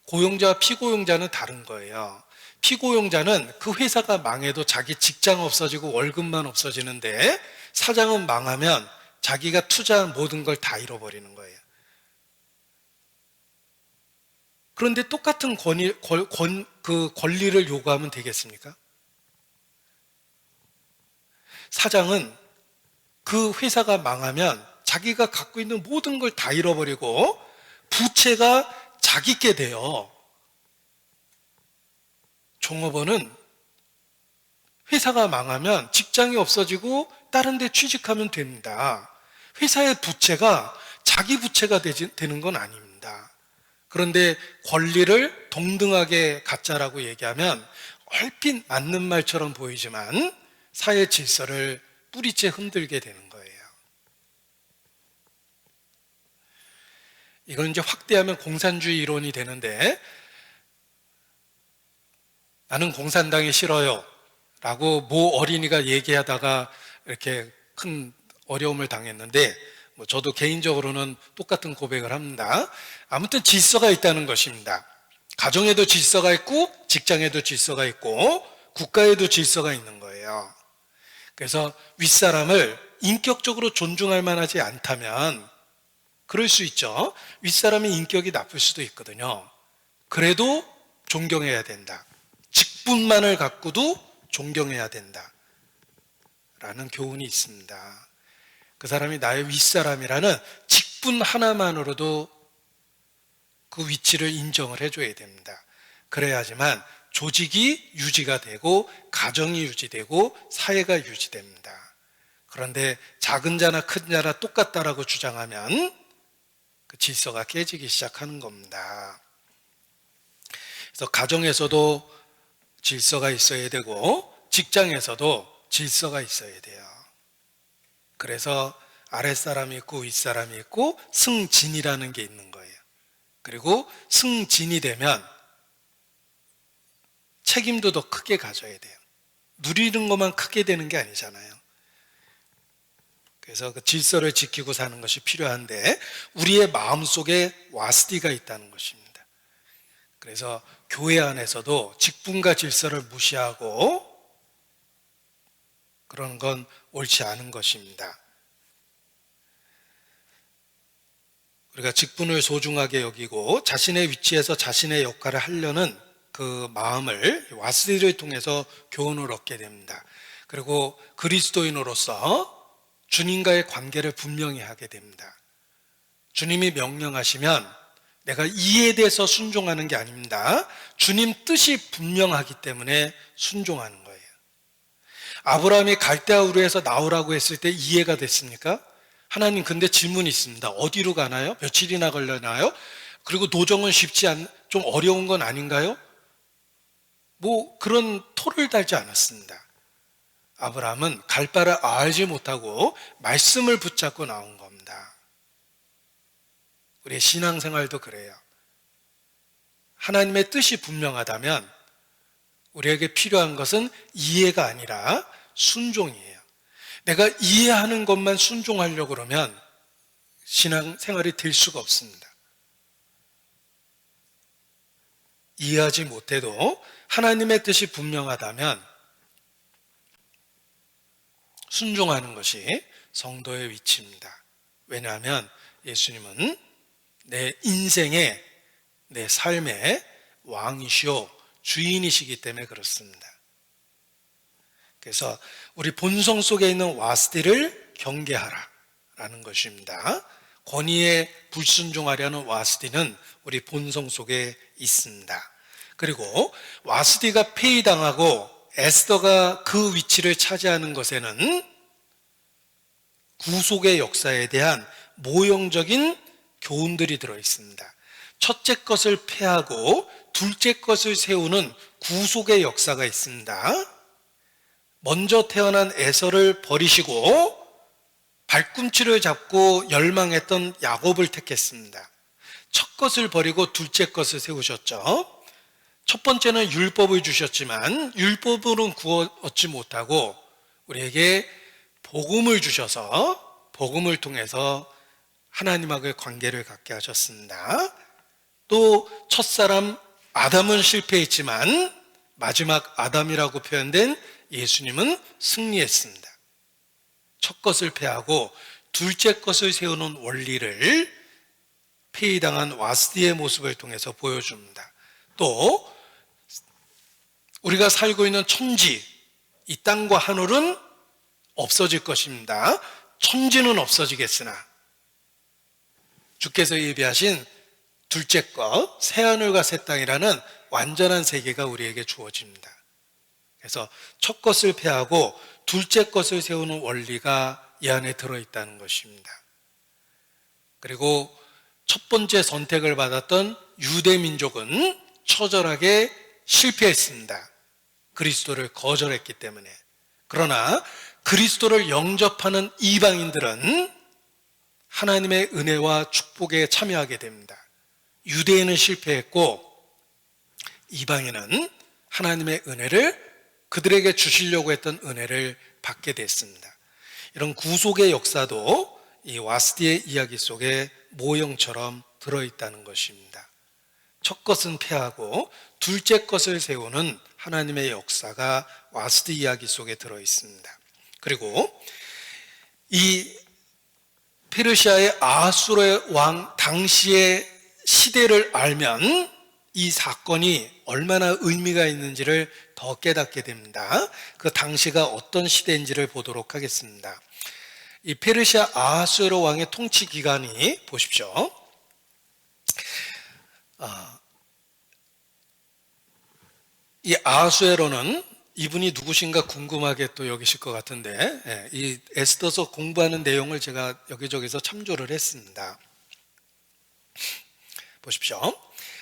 고용자와 피고용자는 다른 거예요. 피고용자는 그 회사가 망해도 자기 직장 없어지고 월급만 없어지는데, 사장은 망하면 자기가 투자한 모든 걸 다 잃어버리는 거예요. 그런데 똑같은 권리를 요구하면 되겠습니까? 사장은 그 회사가 망하면 자기가 갖고 있는 모든 걸 다 잃어버리고 부채가 자기께 돼요. 종업원은 회사가 망하면 직장이 없어지고 다른 데 취직하면 됩니다. 회사의 부채가 자기 부채가 되는 건 아닙니다. 그런데 권리를 동등하게 갖자라고 얘기하면 얼핏 맞는 말처럼 보이지만 사회 질서를 뿌리째 흔들게 되는 거예요. 이걸 이제 확대하면 공산주의 이론이 되는데, 나는 공산당이 싫어요 라고 모 어린이가 얘기하다가 이렇게 큰 어려움을 당했는데, 저도 개인적으로는 똑같은 고백을 합니다. 아무튼 질서가 있다는 것입니다. 가정에도 질서가 있고 직장에도 질서가 있고 국가에도 질서가 있는 거예요. 그래서 윗사람을 인격적으로 존중할 만하지 않다면 그럴 수 있죠. 윗사람이 인격이 나쁠 수도 있거든요. 그래도 존경해야 된다. 직분만을 갖고도 존경해야 된다 라는 교훈이 있습니다. 그 사람이 나의 윗사람이라는 직분 하나만으로도 그 위치를 인정을 해줘야 됩니다. 그래야지만 조직이 유지가 되고 가정이 유지되고 사회가 유지됩니다. 그런데 작은 자나 큰 자나 똑같다라고 주장하면 그 질서가 깨지기 시작하는 겁니다. 그래서 가정에서도 질서가 있어야 되고 직장에서도 질서가 있어야 돼요. 그래서 아랫사람이 있고 윗사람이 있고 승진이라는 게 있는 거예요. 그리고 승진이 되면 책임도 더 크게 가져야 돼요. 누리는 것만 크게 되는 게 아니잖아요. 그래서 그 질서를 지키고 사는 것이 필요한데, 우리의 마음속에 와스디가 있다는 것입니다. 그래서 교회 안에서도 직분과 질서를 무시하고 그런 건 옳지 않은 것입니다. 우리가 직분을 소중하게 여기고 자신의 위치에서 자신의 역할을 하려는 그 마음을 와스디를 통해서 교훈을 얻게 됩니다. 그리고 그리스도인으로서 주님과의 관계를 분명히 하게 됩니다. 주님이 명령하시면 내가 이에 대해서 순종하는 게 아닙니다. 주님 뜻이 분명하기 때문에 순종하는 거예요. 아브라함이 갈대아 우르에서 나오라고 했을 때 이해가 됐습니까? 하나님, 근데 질문이 있습니다. 어디로 가나요? 며칠이나 걸려나요? 그리고 노정은 좀 어려운 건 아닌가요? 그런 토를 달지 않았습니다. 아브라함은 갈 바를 알지 못하고 말씀을 붙잡고 나온 겁니다. 우리의 신앙생활도 그래요. 하나님의 뜻이 분명하다면 우리에게 필요한 것은 이해가 아니라 순종이에요. 내가 이해하는 것만 순종하려고 그러면 신앙생활이 될 수가 없습니다. 이해하지 못해도 하나님의 뜻이 분명하다면 순종하는 것이 성도의 위치입니다. 왜냐하면 예수님은 내 인생의, 내 삶의 왕이시오 주인이시기 때문에 그렇습니다. 그래서 우리 본성 속에 있는 와스디를 경계하라 라는 것입니다. 권위에 불순종하려는 와스디는 우리 본성 속에 있습니다. 그리고 와스디가 폐위당하고 에스더가 그 위치를 차지하는 것에는 구속의 역사에 대한 모형적인 교훈들이 들어 있습니다. 첫째 것을 폐하고 둘째 것을 세우는 구속의 역사가 있습니다. 먼저 태어난 에서를 버리시고 발꿈치를 잡고 열망했던 야곱을 택했습니다. 첫 것을 버리고 둘째 것을 세우셨죠. 첫 번째는 율법을 주셨지만 율법으로는 구워 얻지 못하고 우리에게 복음을 주셔서 복음을 통해서 하나님과의 관계를 갖게 하셨습니다. 또 첫사람 아담은 실패했지만 마지막 아담이라고 표현된 예수님은 승리했습니다. 첫 것을 폐하고 둘째 것을 세우는 원리를 폐위당한 와스디의 모습을 통해서 보여줍니다. 또 우리가 살고 있는 천지, 이 땅과 하늘은 없어질 것입니다. 천지는 없어지겠으나 주께서 예비하신 둘째 것, 새하늘과 새 땅이라는 완전한 세계가 우리에게 주어집니다. 그래서 첫 것을 폐하고 둘째 것을 세우는 원리가 이 안에 들어있다는 것입니다. 그리고 첫 번째 선택을 받았던 유대 민족은 처절하게 실패했습니다. 그리스도를 거절했기 때문에. 그러나 그리스도를 영접하는 이방인들은 하나님의 은혜와 축복에 참여하게 됩니다. 유대인은 실패했고 이방인은 하나님의 은혜를 그들에게 주시려고 했던 은혜를 받게 됐습니다. 이런 구속의 역사도 이 와스디의 이야기 속에 모형처럼 들어있다는 것입니다. 첫 것은 폐하고 둘째 것을 세우는 하나님의 역사가 와스디 이야기 속에 들어있습니다. 그리고 이 페르시아의 아수르의 왕 당시의 시대를 알면 이 사건이 얼마나 의미가 있는지를 더 깨닫게 됩니다. 그 당시가 어떤 시대인지를 보도록 하겠습니다. 이 페르시아 아하수에로 왕의 통치 기간이 보십시오. 이 아하수에로는 이분이 누구신가 궁금하게 또 여기실 것 같은데, 이 에스더서 공부하는 내용을 제가 여기저기서 참조를 했습니다. 보십시오.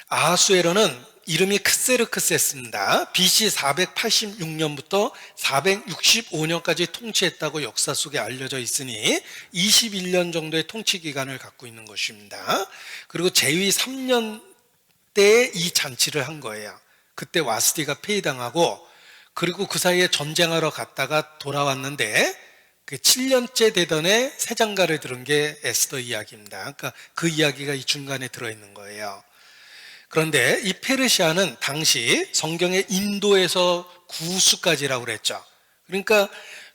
아하수에로는 이름이 크세르크세스입니다. BC 486년부터 465년까지 통치했다고 역사 속에 알려져 있으니 21년 정도의 통치 기간을 갖고 있는 것입니다. 그리고 제위 3년 때에 이 잔치를 한 거예요. 그때 와스디가 폐위당하고 그리고 그 사이에 전쟁하러 갔다가 돌아왔는데 그 7년째 되던 해 새 장가를 들은 게 에스더 이야기입니다. 그러니까 그 이야기가 이 중간에 들어있는 거예요. 그런데 이 페르시아는 당시 성경의 인도에서 구수까지라고 그랬죠. 그러니까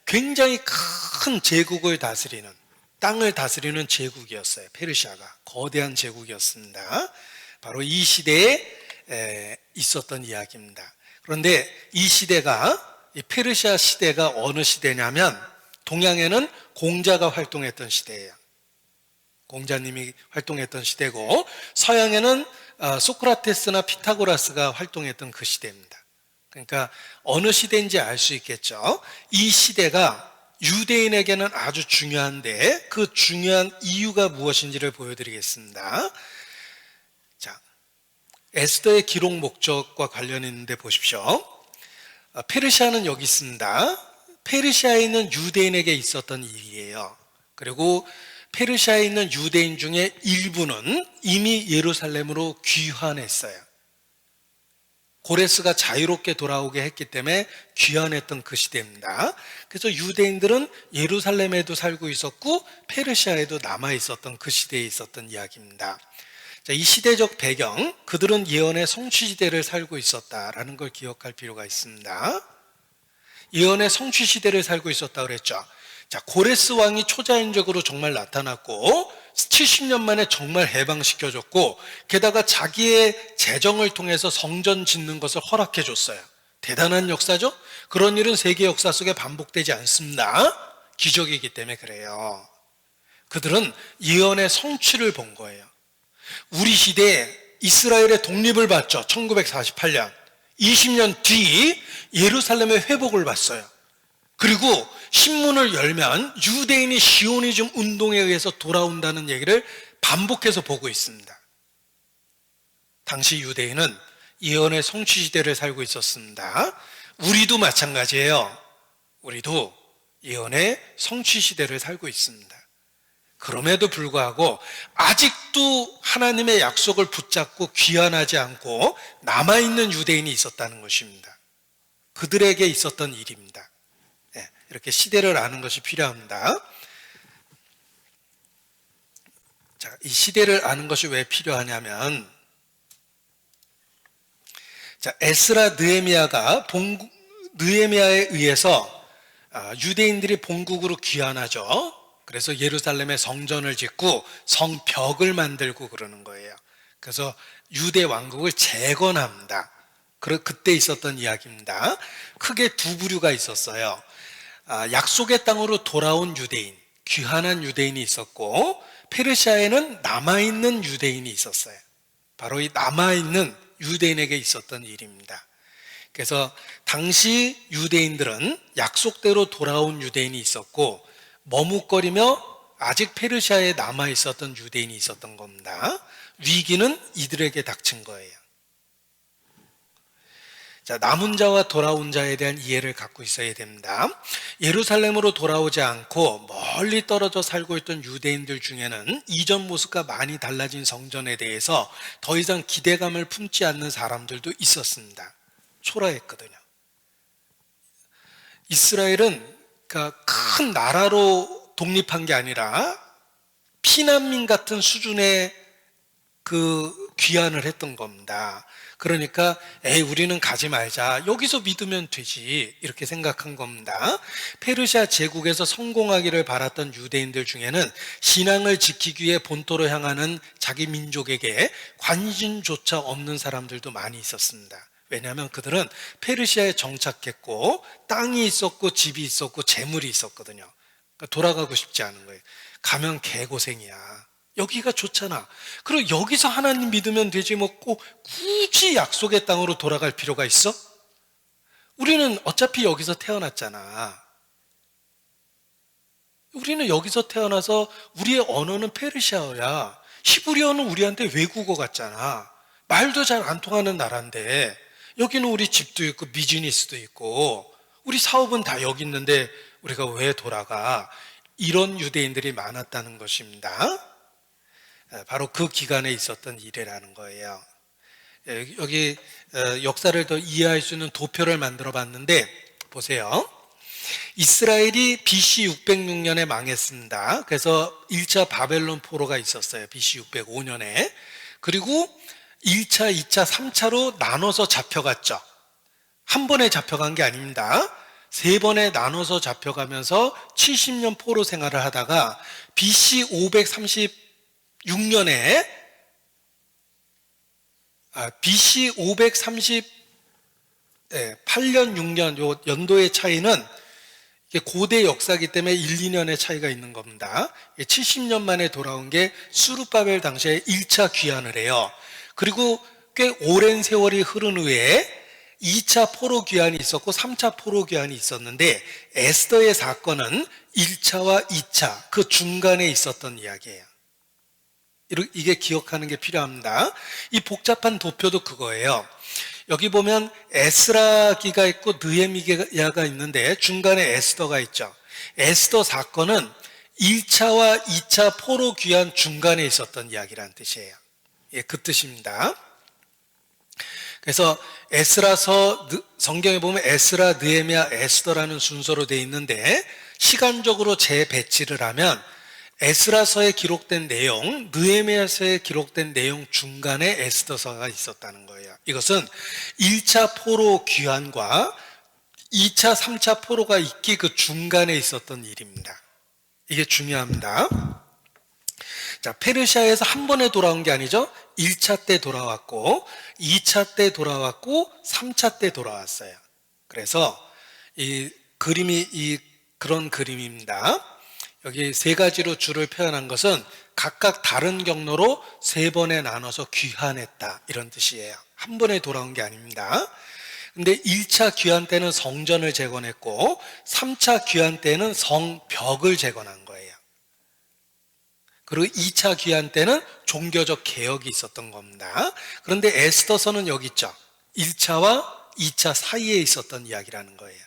굉장히 큰 제국을 다스리는, 땅을 다스리는 제국이었어요. 페르시아가 거대한 제국이었습니다. 바로 이 시대에 있었던 이야기입니다. 그런데 이 시대가, 이 페르시아 시대가 어느 시대냐면 동양에는 공자가 활동했던 시대예요. 공자님이 활동했던 시대고 서양에는 소크라테스나 피타고라스가 활동했던 그 시대입니다. 그러니까 어느 시대인지 알 수 있겠죠. 이 시대가 유대인에게는 아주 중요한데 그 중요한 이유가 무엇인지를 보여드리겠습니다. 자, 에스더의 기록 목적과 관련 있는데 보십시오. 페르시아는 여기 있습니다. 페르시아에 있는 유대인에게 있었던 일이에요. 그리고 페르시아에 있는 유대인 중에 일부는 이미 예루살렘으로 귀환했어요. 고레스가 자유롭게 돌아오게 했기 때문에 귀환했던 그 시대입니다. 그래서 유대인들은 예루살렘에도 살고 있었고 페르시아에도 남아 있었던 그 시대에 있었던 이야기입니다. 자, 이 시대적 배경, 그들은 예언의 성취 시대를 살고 있었다라는 걸 기억할 필요가 있습니다. 예언의 성취 시대를 살고 있었다 그랬죠. 자, 고레스 왕이 초자연적으로 정말 나타났고 70년 만에 정말 해방시켜줬고 게다가 자기의 재정을 통해서 성전 짓는 것을 허락해 줬어요. 대단한 역사죠? 그런 일은 세계 역사 속에 반복되지 않습니다. 기적이기 때문에 그래요. 그들은 예언의 성취를 본 거예요. 우리 시대에 이스라엘의 독립을 받죠. 1948년 20년 뒤 예루살렘의 회복을 봤어요. 그리고 신문을 열면 유대인이 시오니즘 운동에 의해서 돌아온다는 얘기를 반복해서 보고 있습니다. 당시 유대인은 예언의 성취 시대를 살고 있었습니다. 우리도 마찬가지예요. 우리도 예언의 성취 시대를 살고 있습니다. 그럼에도 불구하고 아직도 하나님의 약속을 붙잡고 귀환하지 않고 남아있는 유대인이 있었다는 것입니다. 그들에게 있었던 일입니다. 이렇게 시대를 아는 것이 필요합니다. 자, 이 시대를 아는 것이 왜 필요하냐면, 자, 에스라 느헤미야에 의해서 유대인들이 본국으로 귀환하죠. 그래서 예루살렘에 성전을 짓고 성벽을 만들고 그러는 거예요. 그래서 유대 왕국을 재건합니다. 그때 있었던 이야기입니다. 크게 두 부류가 있었어요. 약속의 땅으로 돌아온 유대인, 귀환한 유대인이 있었고, 페르시아에는 남아있는 유대인이 있었어요. 바로 이 남아있는 유대인에게 있었던 일입니다. 그래서 당시 유대인들은 약속대로 돌아온 유대인이 있었고, 머뭇거리며 아직 페르시아에 남아있었던 유대인이 있었던 겁니다. 위기는 이들에게 닥친 거예요. 자, 남은 자와 돌아온 자에 대한 이해를 갖고 있어야 됩니다. 예루살렘으로 돌아오지 않고 멀리 떨어져 살고 있던 유대인들 중에는 이전 모습과 많이 달라진 성전에 대해서 더 이상 기대감을 품지 않는 사람들도 있었습니다. 초라했거든요. 이스라엘은 큰 나라로 독립한 게 아니라 피난민 같은 수준의 귀환을 했던 겁니다. 그러니까 우리는 가지 말자, 여기서 믿으면 되지, 이렇게 생각한 겁니다. 페르시아 제국에서 성공하기를 바랐던 유대인들 중에는 신앙을 지키기 위해 본토로 향하는 자기 민족에게 관심조차 없는 사람들도 많이 있었습니다. 왜냐하면 그들은 페르시아에 정착했고 땅이 있었고 집이 있었고 재물이 있었거든요. 그러니까 돌아가고 싶지 않은 거예요. 가면 개고생이야. 여기가 좋잖아. 그리고 여기서 하나님 믿으면 되지, 뭐 꼭 굳이 약속의 땅으로 돌아갈 필요가 있어? 우리는 어차피 여기서 태어났잖아. 우리는 여기서 태어나서 우리의 언어는 페르시아어야. 히브리어는 우리한테 외국어 같잖아. 말도 잘 안 통하는 나라인데, 여기는 우리 집도 있고 비즈니스도 있고 우리 사업은 다 여기 있는데 우리가 왜 돌아가? 이런 유대인들이 많았다는 것입니다. 바로 그 기간에 있었던 일이라는 거예요. 여기 역사를 더 이해할 수 있는 도표를 만들어 봤는데, 보세요. 이스라엘이 BC 606년에 망했습니다. 그래서 1차 바벨론 포로가 있었어요. BC 605년에. 그리고 1차, 2차, 3차로 나눠서 잡혀갔죠. 한 번에 잡혀간 게 아닙니다. 세 번에 나눠서 잡혀가면서 70년 포로 생활을 하다가 BC 538년 6년 요 연도의 차이는 이게 고대 역사이기 때문에 1, 2년의 차이가 있는 겁니다. 70년 만에 돌아온 게 수르바벨 당시에 1차 귀환을 해요. 그리고 꽤 오랜 세월이 흐른 후에 2차 포로 귀환이 있었고 3차 포로 귀환이 있었는데, 에스더의 사건은 1차와 2차 그 중간에 있었던 이야기예요. 이게 기억하는 게 필요합니다. 이 복잡한 도표도 그거예요. 여기 보면 에스라기가 있고 느헤미야가 있는데 중간에 에스더가 있죠. 에스더 사건은 1차와 2차 포로 귀환 중간에 있었던 이야기라는 뜻이에요. 그 뜻입니다. 그래서 에스라서, 성경에 보면 에스라, 느헤미야, 에스더라는 순서로 되어 있는데, 시간적으로 재배치를 하면 에스라서에 기록된 내용, 느헤미야서에 기록된 내용 중간에 에스더서가 있었다는 거예요. 이것은 1차 포로 귀환과 2차, 3차 포로가 있기 그 중간에 있었던 일입니다. 이게 중요합니다. 자, 페르시아에서 한 번에 돌아온 게 아니죠. 1차 때 돌아왔고 2차 때 돌아왔고 3차 때 돌아왔어요. 그래서 이 그림이 그런 그림입니다. 여기 세 가지로 줄을 표현한 것은 각각 다른 경로로 세 번에 나눠서 귀환했다, 이런 뜻이에요. 한 번에 돌아온 게 아닙니다. 근데 1차 귀환 때는 성전을 재건했고 3차 귀환 때는 성벽을 재건한 거예요. 그리고 2차 귀환 때는 종교적 개혁이 있었던 겁니다. 그런데 에스더서는 여기 있죠. 1차와 2차 사이에 있었던 이야기라는 거예요.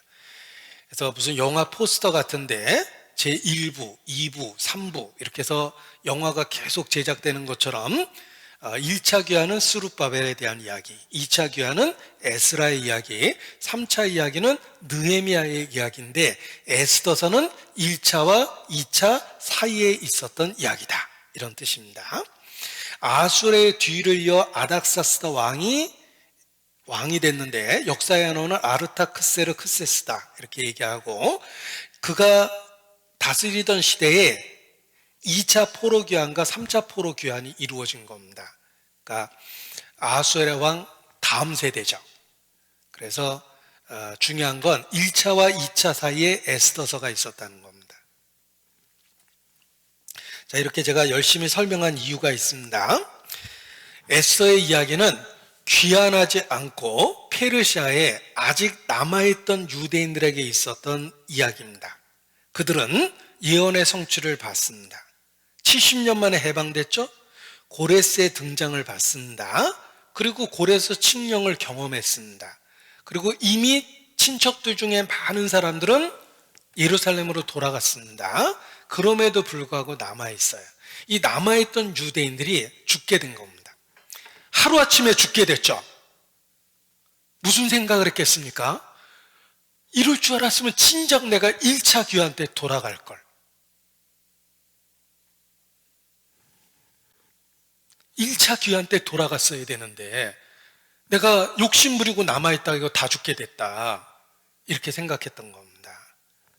그래서 무슨 영화 포스터 같은데 제1부, 2부, 3부 이렇게 해서 영화가 계속 제작되는 것처럼 1차 귀환은 스룹바벨에 대한 이야기, 2차 귀환은 에스라의 이야기, 3차 이야기는 느헤미야의 이야기인데 에스더서는 1차와 2차 사이에 있었던 이야기다, 이런 뜻입니다. 아수르의 뒤를 이어 아닥사스다 왕이 됐는데 역사에 나오는 아르타크세르크세스다 이렇게 얘기하고, 그가 다스리던 시대에 2차 포로 귀환과 3차 포로 귀환이 이루어진 겁니다. 그러니까 아수르 왕 다음 세대죠. 그래서 중요한 건 1차와 2차 사이에 에스더서가 있었다는 겁니다. 자, 이렇게 제가 열심히 설명한 이유가 있습니다. 에스더의 이야기는 귀환하지 않고 페르시아에 아직 남아있던 유대인들에게 있었던 이야기입니다. 그들은 예언의 성취를 받습니다. 70년 만에 해방됐죠? 고레스의 등장을 받습니다. 그리고 고레스 칙령을 경험했습니다. 그리고 이미 친척들 중에 많은 사람들은 예루살렘으로 돌아갔습니다. 그럼에도 불구하고 남아있어요. 이 남아있던 유대인들이 죽게 된 겁니다. 하루아침에 죽게 됐죠. 무슨 생각을 했겠습니까? 이럴 줄 알았으면 진작 내가 1차 귀환 때 돌아갈 걸. 1차 귀환 때 돌아갔어야 되는데 내가 욕심 부리고 남아있다가 이거 다 죽게 됐다, 이렇게 생각했던 겁니다.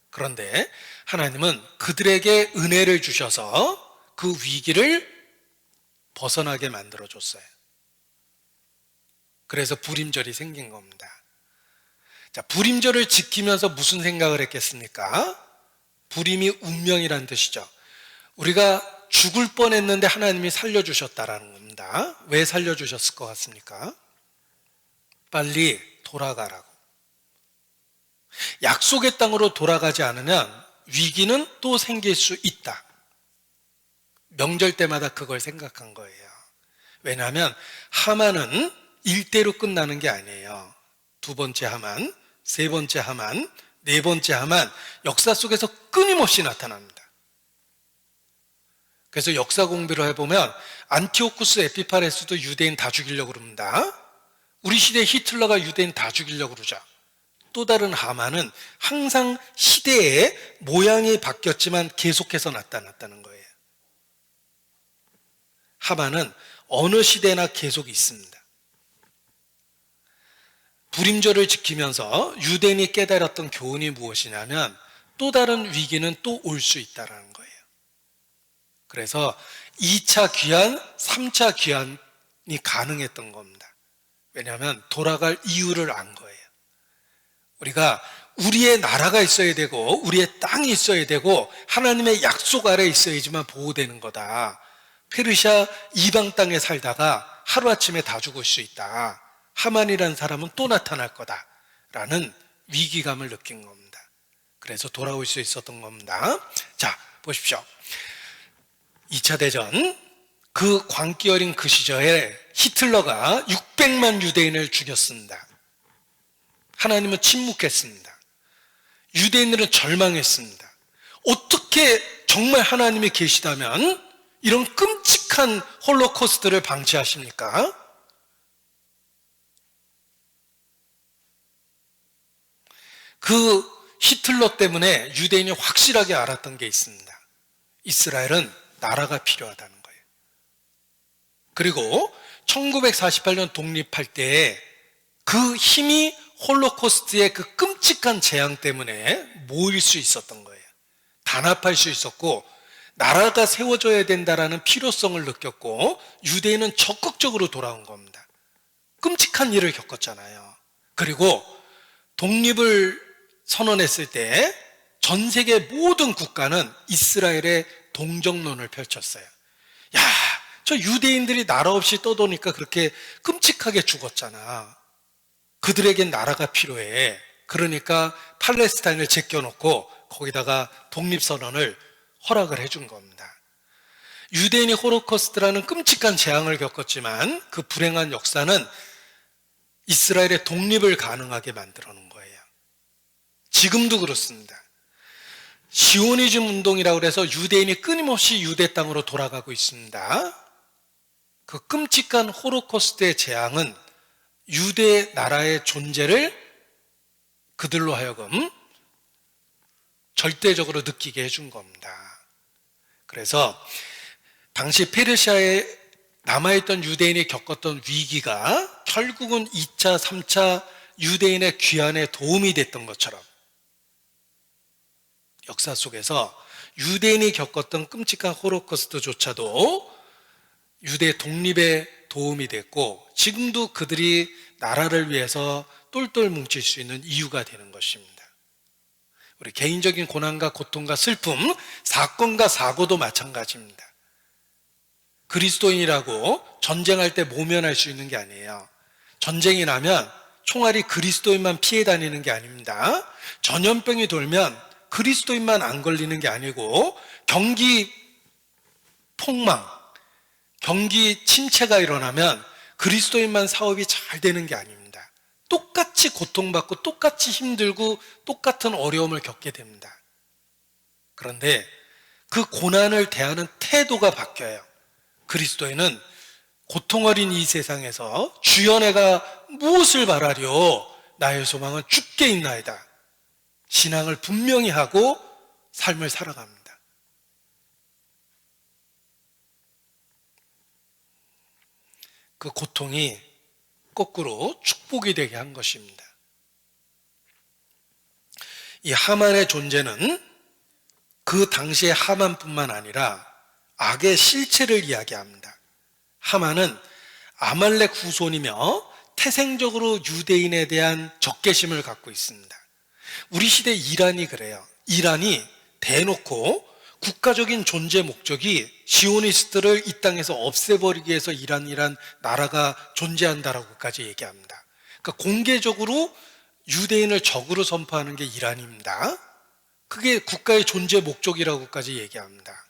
그런데 하나님은 그들에게 은혜를 주셔서 그 위기를 벗어나게 만들어줬어요. 그래서 불임절이 생긴 겁니다. 자, 불임절을 지키면서 무슨 생각을 했겠습니까? 불임이 운명이란 뜻이죠. 우리가 죽을 뻔했는데 하나님이 살려주셨다라는 겁니다. 왜 살려주셨을 것 같습니까? 빨리 돌아가라고. 약속의 땅으로 돌아가지 않으면 위기는 또 생길 수 있다. 명절 때마다 그걸 생각한 거예요. 왜냐하면 하만은 일대로 끝나는 게 아니에요. 두 번째 하만, 세 번째 하만, 네 번째 하만, 역사 속에서 끊임없이 나타납니다. 그래서 역사 공부를 해보면 안티오쿠스 에피파네스도 유대인 다 죽이려고 그럽니다. 우리 시대 히틀러가 유대인 다 죽이려고 그러죠. 또 다른 하만은 항상 시대의 모양이 바뀌었지만 계속해서 나타났다는 거예요. 하만은 어느 시대나 계속 있습니다. 불임절을 지키면서 유대인이 깨달았던 교훈이 무엇이냐면 또 다른 위기는 또 올 수 있다는 거예요. 그래서 2차 귀환, 3차 귀환이 가능했던 겁니다. 왜냐하면 돌아갈 이유를 안 거예요. 우리가 우리의 나라가 있어야 되고 우리의 땅이 있어야 되고 하나님의 약속 아래 있어야지만 보호되는 거다. 페르시아 이방 땅에 살다가 하루아침에 다 죽을 수 있다. 하만이라는 사람은 또 나타날 거다라는 위기감을 느낀 겁니다. 그래서 돌아올 수 있었던 겁니다. 자, 보십시오. 2차 대전, 그 광기 어린 그 시절에 히틀러가 600만 유대인을 죽였습니다. 하나님은 침묵했습니다. 유대인들은 절망했습니다. 어떻게 정말 하나님이 계시다면 이런 끔찍한 홀로코스트를 방치하십니까? 그 히틀러 때문에 유대인이 확실하게 알았던 게 있습니다. 이스라엘은 나라가 필요하다는 거예요. 그리고 1948년 독립할 때 그 힘이 홀로코스트의 그 끔찍한 재앙 때문에 모일 수 있었던 거예요. 단합할 수 있었고 나라가 세워져야 된다라는 필요성을 느꼈고 유대인은 적극적으로 돌아온 겁니다. 끔찍한 일을 겪었잖아요. 그리고 독립을 선언했을 때 전 세계 모든 국가는 이스라엘의 동정론을 펼쳤어요. 야, 저 유대인들이 나라 없이 떠도니까 그렇게 끔찍하게 죽었잖아. 그들에겐 나라가 필요해. 그러니까 팔레스타인을 제껴놓고 거기다가 독립선언을 허락을 해준 겁니다. 유대인이 홀로코스트라는 끔찍한 재앙을 겪었지만 그 불행한 역사는 이스라엘의 독립을 가능하게 만들어 놓은 거예요. 지금도 그렇습니다. 시오니즘 운동이라고 해서 유대인이 끊임없이 유대 땅으로 돌아가고 있습니다. 그 끔찍한 홀로코스트의 재앙은 유대 나라의 존재를 그들로 하여금 절대적으로 느끼게 해준 겁니다. 그래서 당시 페르시아에 남아있던 유대인이 겪었던 위기가 결국은 2차, 3차 유대인의 귀환에 도움이 됐던 것처럼 역사 속에서 유대인이 겪었던 끔찍한 홀로코스트조차도 유대 독립에 도움이 됐고 지금도 그들이 나라를 위해서 똘똘 뭉칠 수 있는 이유가 되는 것입니다. 우리 개인적인 고난과 고통과 슬픔, 사건과 사고도 마찬가지입니다. 그리스도인이라고 전쟁할 때 모면할 수 있는 게 아니에요. 전쟁이 나면 총알이 그리스도인만 피해 다니는 게 아닙니다. 전염병이 돌면 그리스도인만 안 걸리는 게 아니고 경기 폭망, 경기 침체가 일어나면 그리스도인만 사업이 잘 되는 게 아닙니다. 똑같이 고통받고 똑같이 힘들고 똑같은 어려움을 겪게 됩니다. 그런데 그 고난을 대하는 태도가 바뀌어요. 그리스도인은 고통 어린 이 세상에서 주여 내가 무엇을 바라리요? 나의 소망은 주께 있나이다. 신앙을 분명히 하고 삶을 살아갑니다. 그 고통이 거꾸로 축복이 되게 한 것입니다. 이 하만의 존재는 그 당시의 하만뿐만 아니라 악의 실체를 이야기합니다. 하만은 아말렉 후손이며 태생적으로 유대인에 대한 적개심을 갖고 있습니다. 우리 시대 이란이 그래요. 이란이 대놓고 국가적인 존재 목적이 시오니스트를 이 땅에서 없애버리기 위해서 이란이란 나라가 존재한다라고까지 얘기합니다. 그러니까 공개적으로 유대인을 적으로 선포하는 게 이란입니다. 그게 국가의 존재 목적이라고까지 얘기합니다.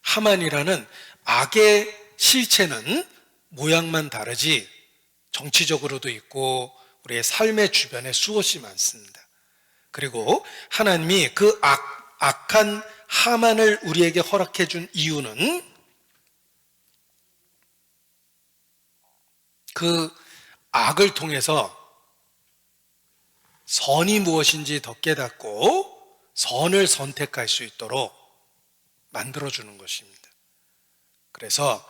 하만이라는 악의 실체는 모양만 다르지 정치적으로도 있고 우리의 삶의 주변에 수없이 많습니다. 그리고 하나님이 그 악한 하만을 우리에게 허락해 준 이유는 그 악을 통해서 선이 무엇인지 더 깨닫고 선을 선택할 수 있도록 만들어주는 것입니다. 그래서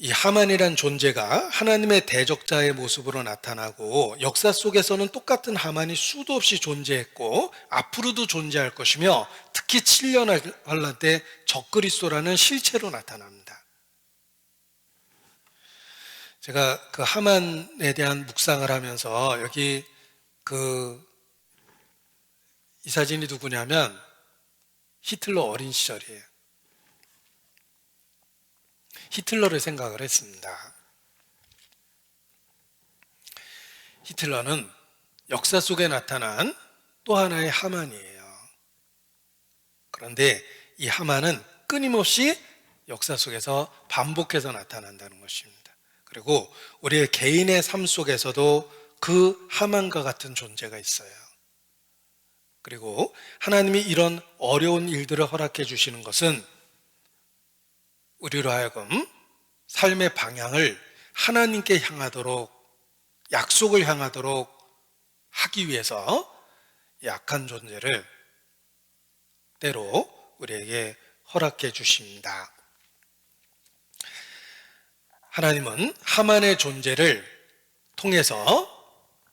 이 하만이란 존재가 하나님의 대적자의 모습으로 나타나고 역사 속에서는 똑같은 하만이 수도 없이 존재했고 앞으로도 존재할 것이며 특히 7년 환란 때 적그리스도라는 실체로 나타납니다. 제가 그 하만에 대한 묵상을 하면서 여기 이 사진이 누구냐면 히틀러 어린 시절이에요. 히틀러를 생각을 했습니다. 히틀러는 역사 속에 나타난 또 하나의 하만이에요. 그런데 이 하만은 끊임없이 역사 속에서 반복해서 나타난다는 것입니다. 그리고 우리의 개인의 삶 속에서도 그 하만과 같은 존재가 있어요. 그리고 하나님이 이런 어려운 일들을 허락해 주시는 것은 우리로 하여금 삶의 방향을 하나님께 향하도록 약속을 향하도록 하기 위해서 약한 존재를 때로 우리에게 허락해 주십니다. 하나님은 하만의 존재를 통해서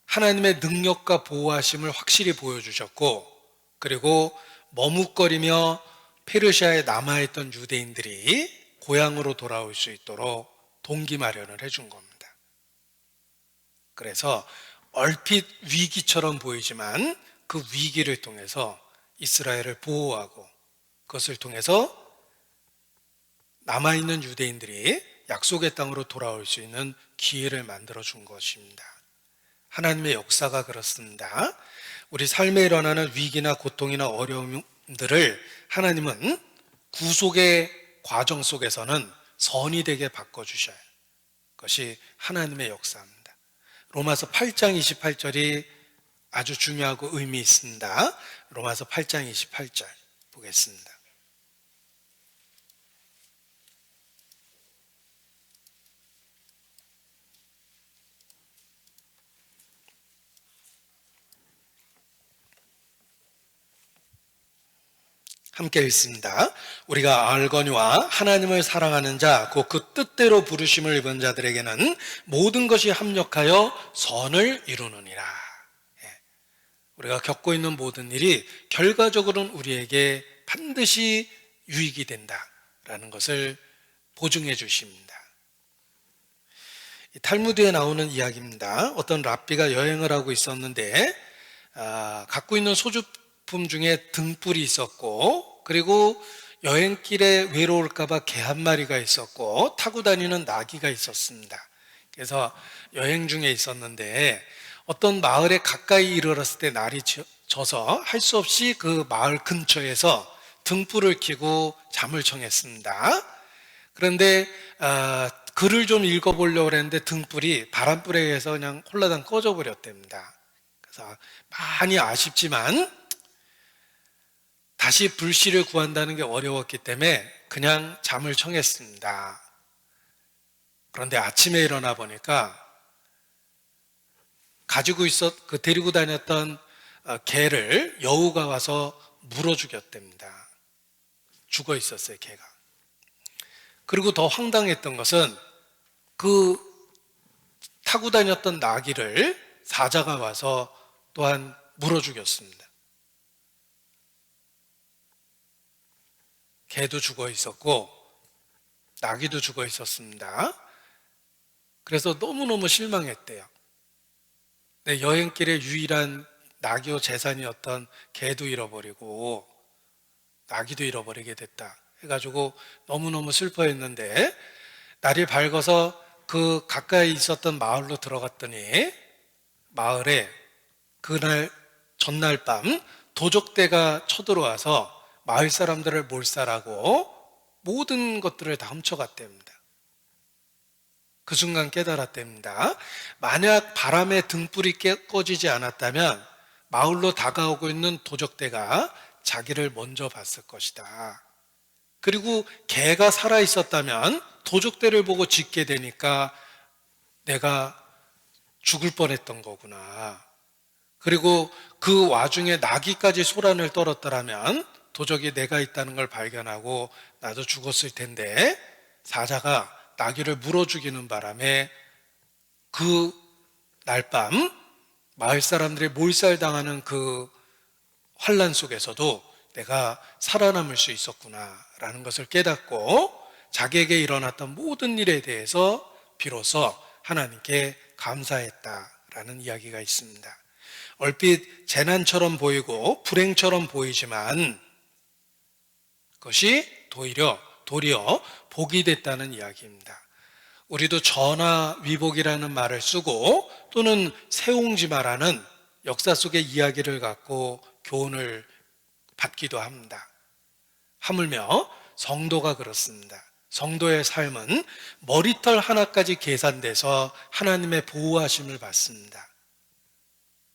하나님의 능력과 보호하심을 확실히 보여주셨고 그리고 머뭇거리며 페르시아에 남아있던 유대인들이 고향으로 돌아올 수 있도록 동기 마련을 해준 겁니다. 그래서 얼핏 위기처럼 보이지만 그 위기를 통해서 이스라엘을 보호하고 그것을 통해서 남아있는 유대인들이 약속의 땅으로 돌아올 수 있는 기회를 만들어준 것입니다. 하나님의 역사가 그렇습니다. 우리 삶에 일어나는 위기나 고통이나 어려움들을 하나님은 구속의 과정 속에서는 선이 되게 바꿔주셔야 해요. 그것이 하나님의 역사입니다. 로마서 8장 28절이 아주 중요하고 의미 있습니다. 로마서 8장 28절 보겠습니다. 함께 읽습니다. 우리가 알거니와 하나님을 사랑하는 자, 곧 그 뜻대로 부르심을 입은 자들에게는 모든 것이 합력하여 선을 이루느니라. 우리가 겪고 있는 모든 일이 결과적으로는 우리에게 반드시 유익이 된다라는 것을 보증해 주십니다. 탈무드에 나오는 이야기입니다. 어떤 랍비가 여행을 하고 있었는데 갖고 있는 소지품 중에 등불이 있었고, 그리고 여행길에 외로울까봐 개 한 마리가 있었고, 타고 다니는 나귀가 있었습니다. 그래서 여행 중에 있었는데 어떤 마을에 가까이 이르렀을 때 날이 져서 할 수 없이 그 마을 근처에서 등불을 켜고 잠을 청했습니다. 그런데 글을 좀 읽어보려고 했는데 등불이 바람불에 의해서 그냥 홀라당 꺼져 버렸답니다. 그래서 많이 아쉽지만 다시 불씨를 구한다는 게 어려웠기 때문에 그냥 잠을 청했습니다. 그런데 아침에 일어나 보니까 데리고 다녔던 개를 여우가 와서 물어 죽였답니다. 죽어 있었어요, 개가. 그리고 더 황당했던 것은 그 타고 다녔던 나귀를 사자가 와서 또한 물어 죽였습니다. 개도 죽어 있었고 나귀도 죽어 있었습니다. 그래서 너무너무 실망했대요. 내 여행길의 유일한 나귀와 재산이었던 개도 잃어버리고 나귀도 잃어버리게 됐다 해가지고 너무너무 슬퍼했는데, 날이 밝아서 그 가까이 있었던 마을로 들어갔더니 마을에 그날 전날 밤 도적대가 쳐들어와서 마을 사람들을 몰살하고 모든 것들을 다 훔쳐갔답니다. 그 순간 깨달았답니다. 만약 바람에 등불이 꺼지지 않았다면 마을로 다가오고 있는 도적대가 자기를 먼저 봤을 것이다. 그리고 개가 살아있었다면 도적대를 보고 짖게 되니까 내가 죽을 뻔했던 거구나. 그리고 그 와중에 나귀까지 소란을 떨었더라면 도적이 내가 있다는 걸 발견하고 나도 죽었을 텐데, 사자가 나귀를 물어 죽이는 바람에 그 날밤 마을 사람들이 몰살당하는 그 환란 속에서도 내가 살아남을 수 있었구나라는 것을 깨닫고 자기에게 일어났던 모든 일에 대해서 비로소 하나님께 감사했다라는 이야기가 있습니다. 얼핏 재난처럼 보이고 불행처럼 보이지만 그것이 도리어 복이 됐다는 이야기입니다. 우리도 전화위복이라는 말을 쓰고 또는 세옹지마라는 역사 속의 이야기를 갖고 교훈을 받기도 합니다. 하물며 성도가 그렇습니다. 성도의 삶은 머리털 하나까지 계산돼서 하나님의 보호하심을 받습니다.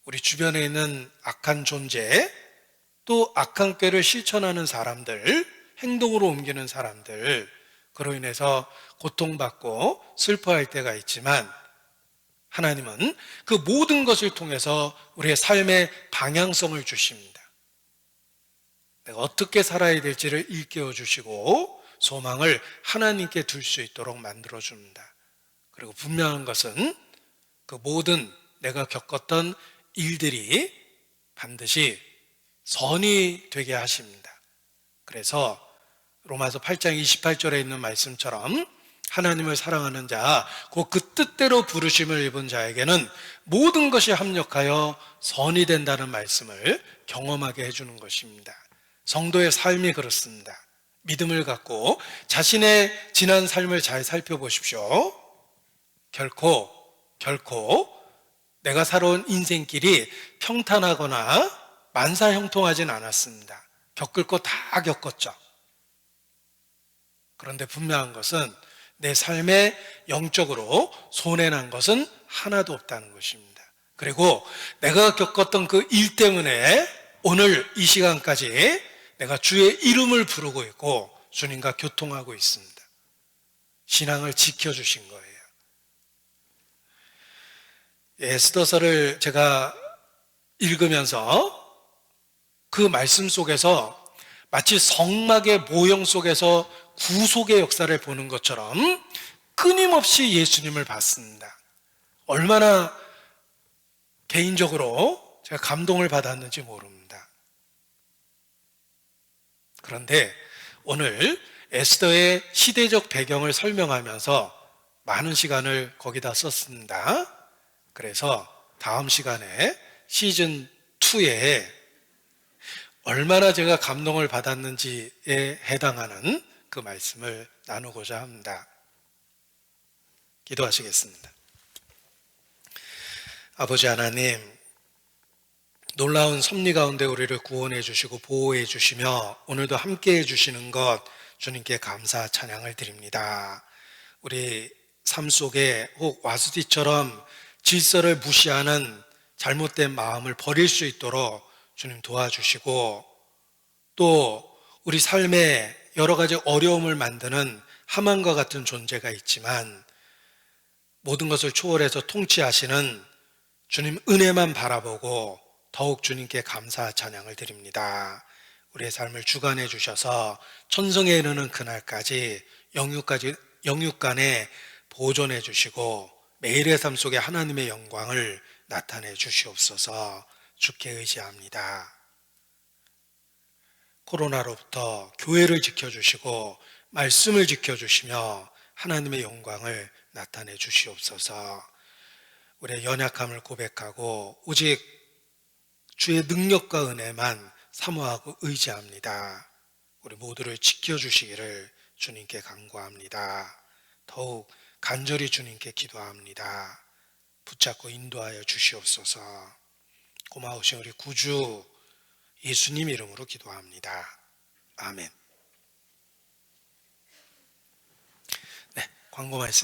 우리 주변에 있는 악한 존재, 또 악한 꾀를 실천하는 사람들, 행동으로 옮기는 사람들, 그로 인해서 고통받고 슬퍼할 때가 있지만 하나님은 그 모든 것을 통해서 우리의 삶의 방향성을 주십니다. 내가 어떻게 살아야 될지를 일깨워 주시고 소망을 하나님께 둘 수 있도록 만들어 줍니다. 그리고 분명한 것은 그 모든 내가 겪었던 일들이 반드시 선이 되게 하십니다. 그래서 로마서 8장 28절에 있는 말씀처럼 하나님을 사랑하는 자, 곧 그 뜻대로 부르심을 입은 자에게는 모든 것이 합력하여 선이 된다는 말씀을 경험하게 해주는 것입니다. 성도의 삶이 그렇습니다. 믿음을 갖고 자신의 지난 삶을 잘 살펴보십시오. 결코 내가 살아온 인생길이 평탄하거나 만사형통하진 않았습니다. 겪을 거 다 겪었죠. 그런데 분명한 것은 내 삶에 영적으로 손해난 것은 하나도 없다는 것입니다. 그리고 내가 겪었던 그 일 때문에 오늘 이 시간까지 내가 주의 이름을 부르고 있고 주님과 교통하고 있습니다. 신앙을 지켜주신 거예요. 에스더서를 제가 읽으면서 그 말씀 속에서 마치 성막의 모형 속에서 구속의 역사를 보는 것처럼 끊임없이 예수님을 봤습니다. 얼마나 개인적으로 제가 감동을 받았는지 모릅니다. 그런데 오늘 에스더의 시대적 배경을 설명하면서 많은 시간을 거기다 썼습니다. 그래서 다음 시간에 시즌 2에 얼마나 제가 감동을 받았는지에 해당하는 그 말씀을 나누고자 합니다. 기도하시겠습니다. 아버지 하나님, 놀라운 섭리 가운데 우리를 구원해 주시고 보호해 주시며 오늘도 함께 해 주시는 것 주님께 감사 찬양을 드립니다. 우리 삶 속에 혹 와수디처럼 질서를 무시하는 잘못된 마음을 버릴 수 있도록 주님 도와주시고, 또 우리 삶에 여러 가지 어려움을 만드는 하만과 같은 존재가 있지만 모든 것을 초월해서 통치하시는 주님 은혜만 바라보고 더욱 주님께 감사 찬양을 드립니다. 우리의 삶을 주관해 주셔서 천성에 이르는 그날까지 영육간에 보존해 주시고 매일의 삶 속에 하나님의 영광을 나타내 주시옵소서. 주께 의지합니다. 코로나로부터 교회를 지켜주시고 말씀을 지켜주시며 하나님의 영광을 나타내 주시옵소서. 우리의 연약함을 고백하고 오직 주의 능력과 은혜만 사모하고 의지합니다. 우리 모두를 지켜주시기를 주님께 간구합니다. 더욱 간절히 주님께 기도합니다. 붙잡고 인도하여 주시옵소서. 고마우신 우리 구주 예수님 이름으로 기도합니다. 아멘. 네, 광고 말씀.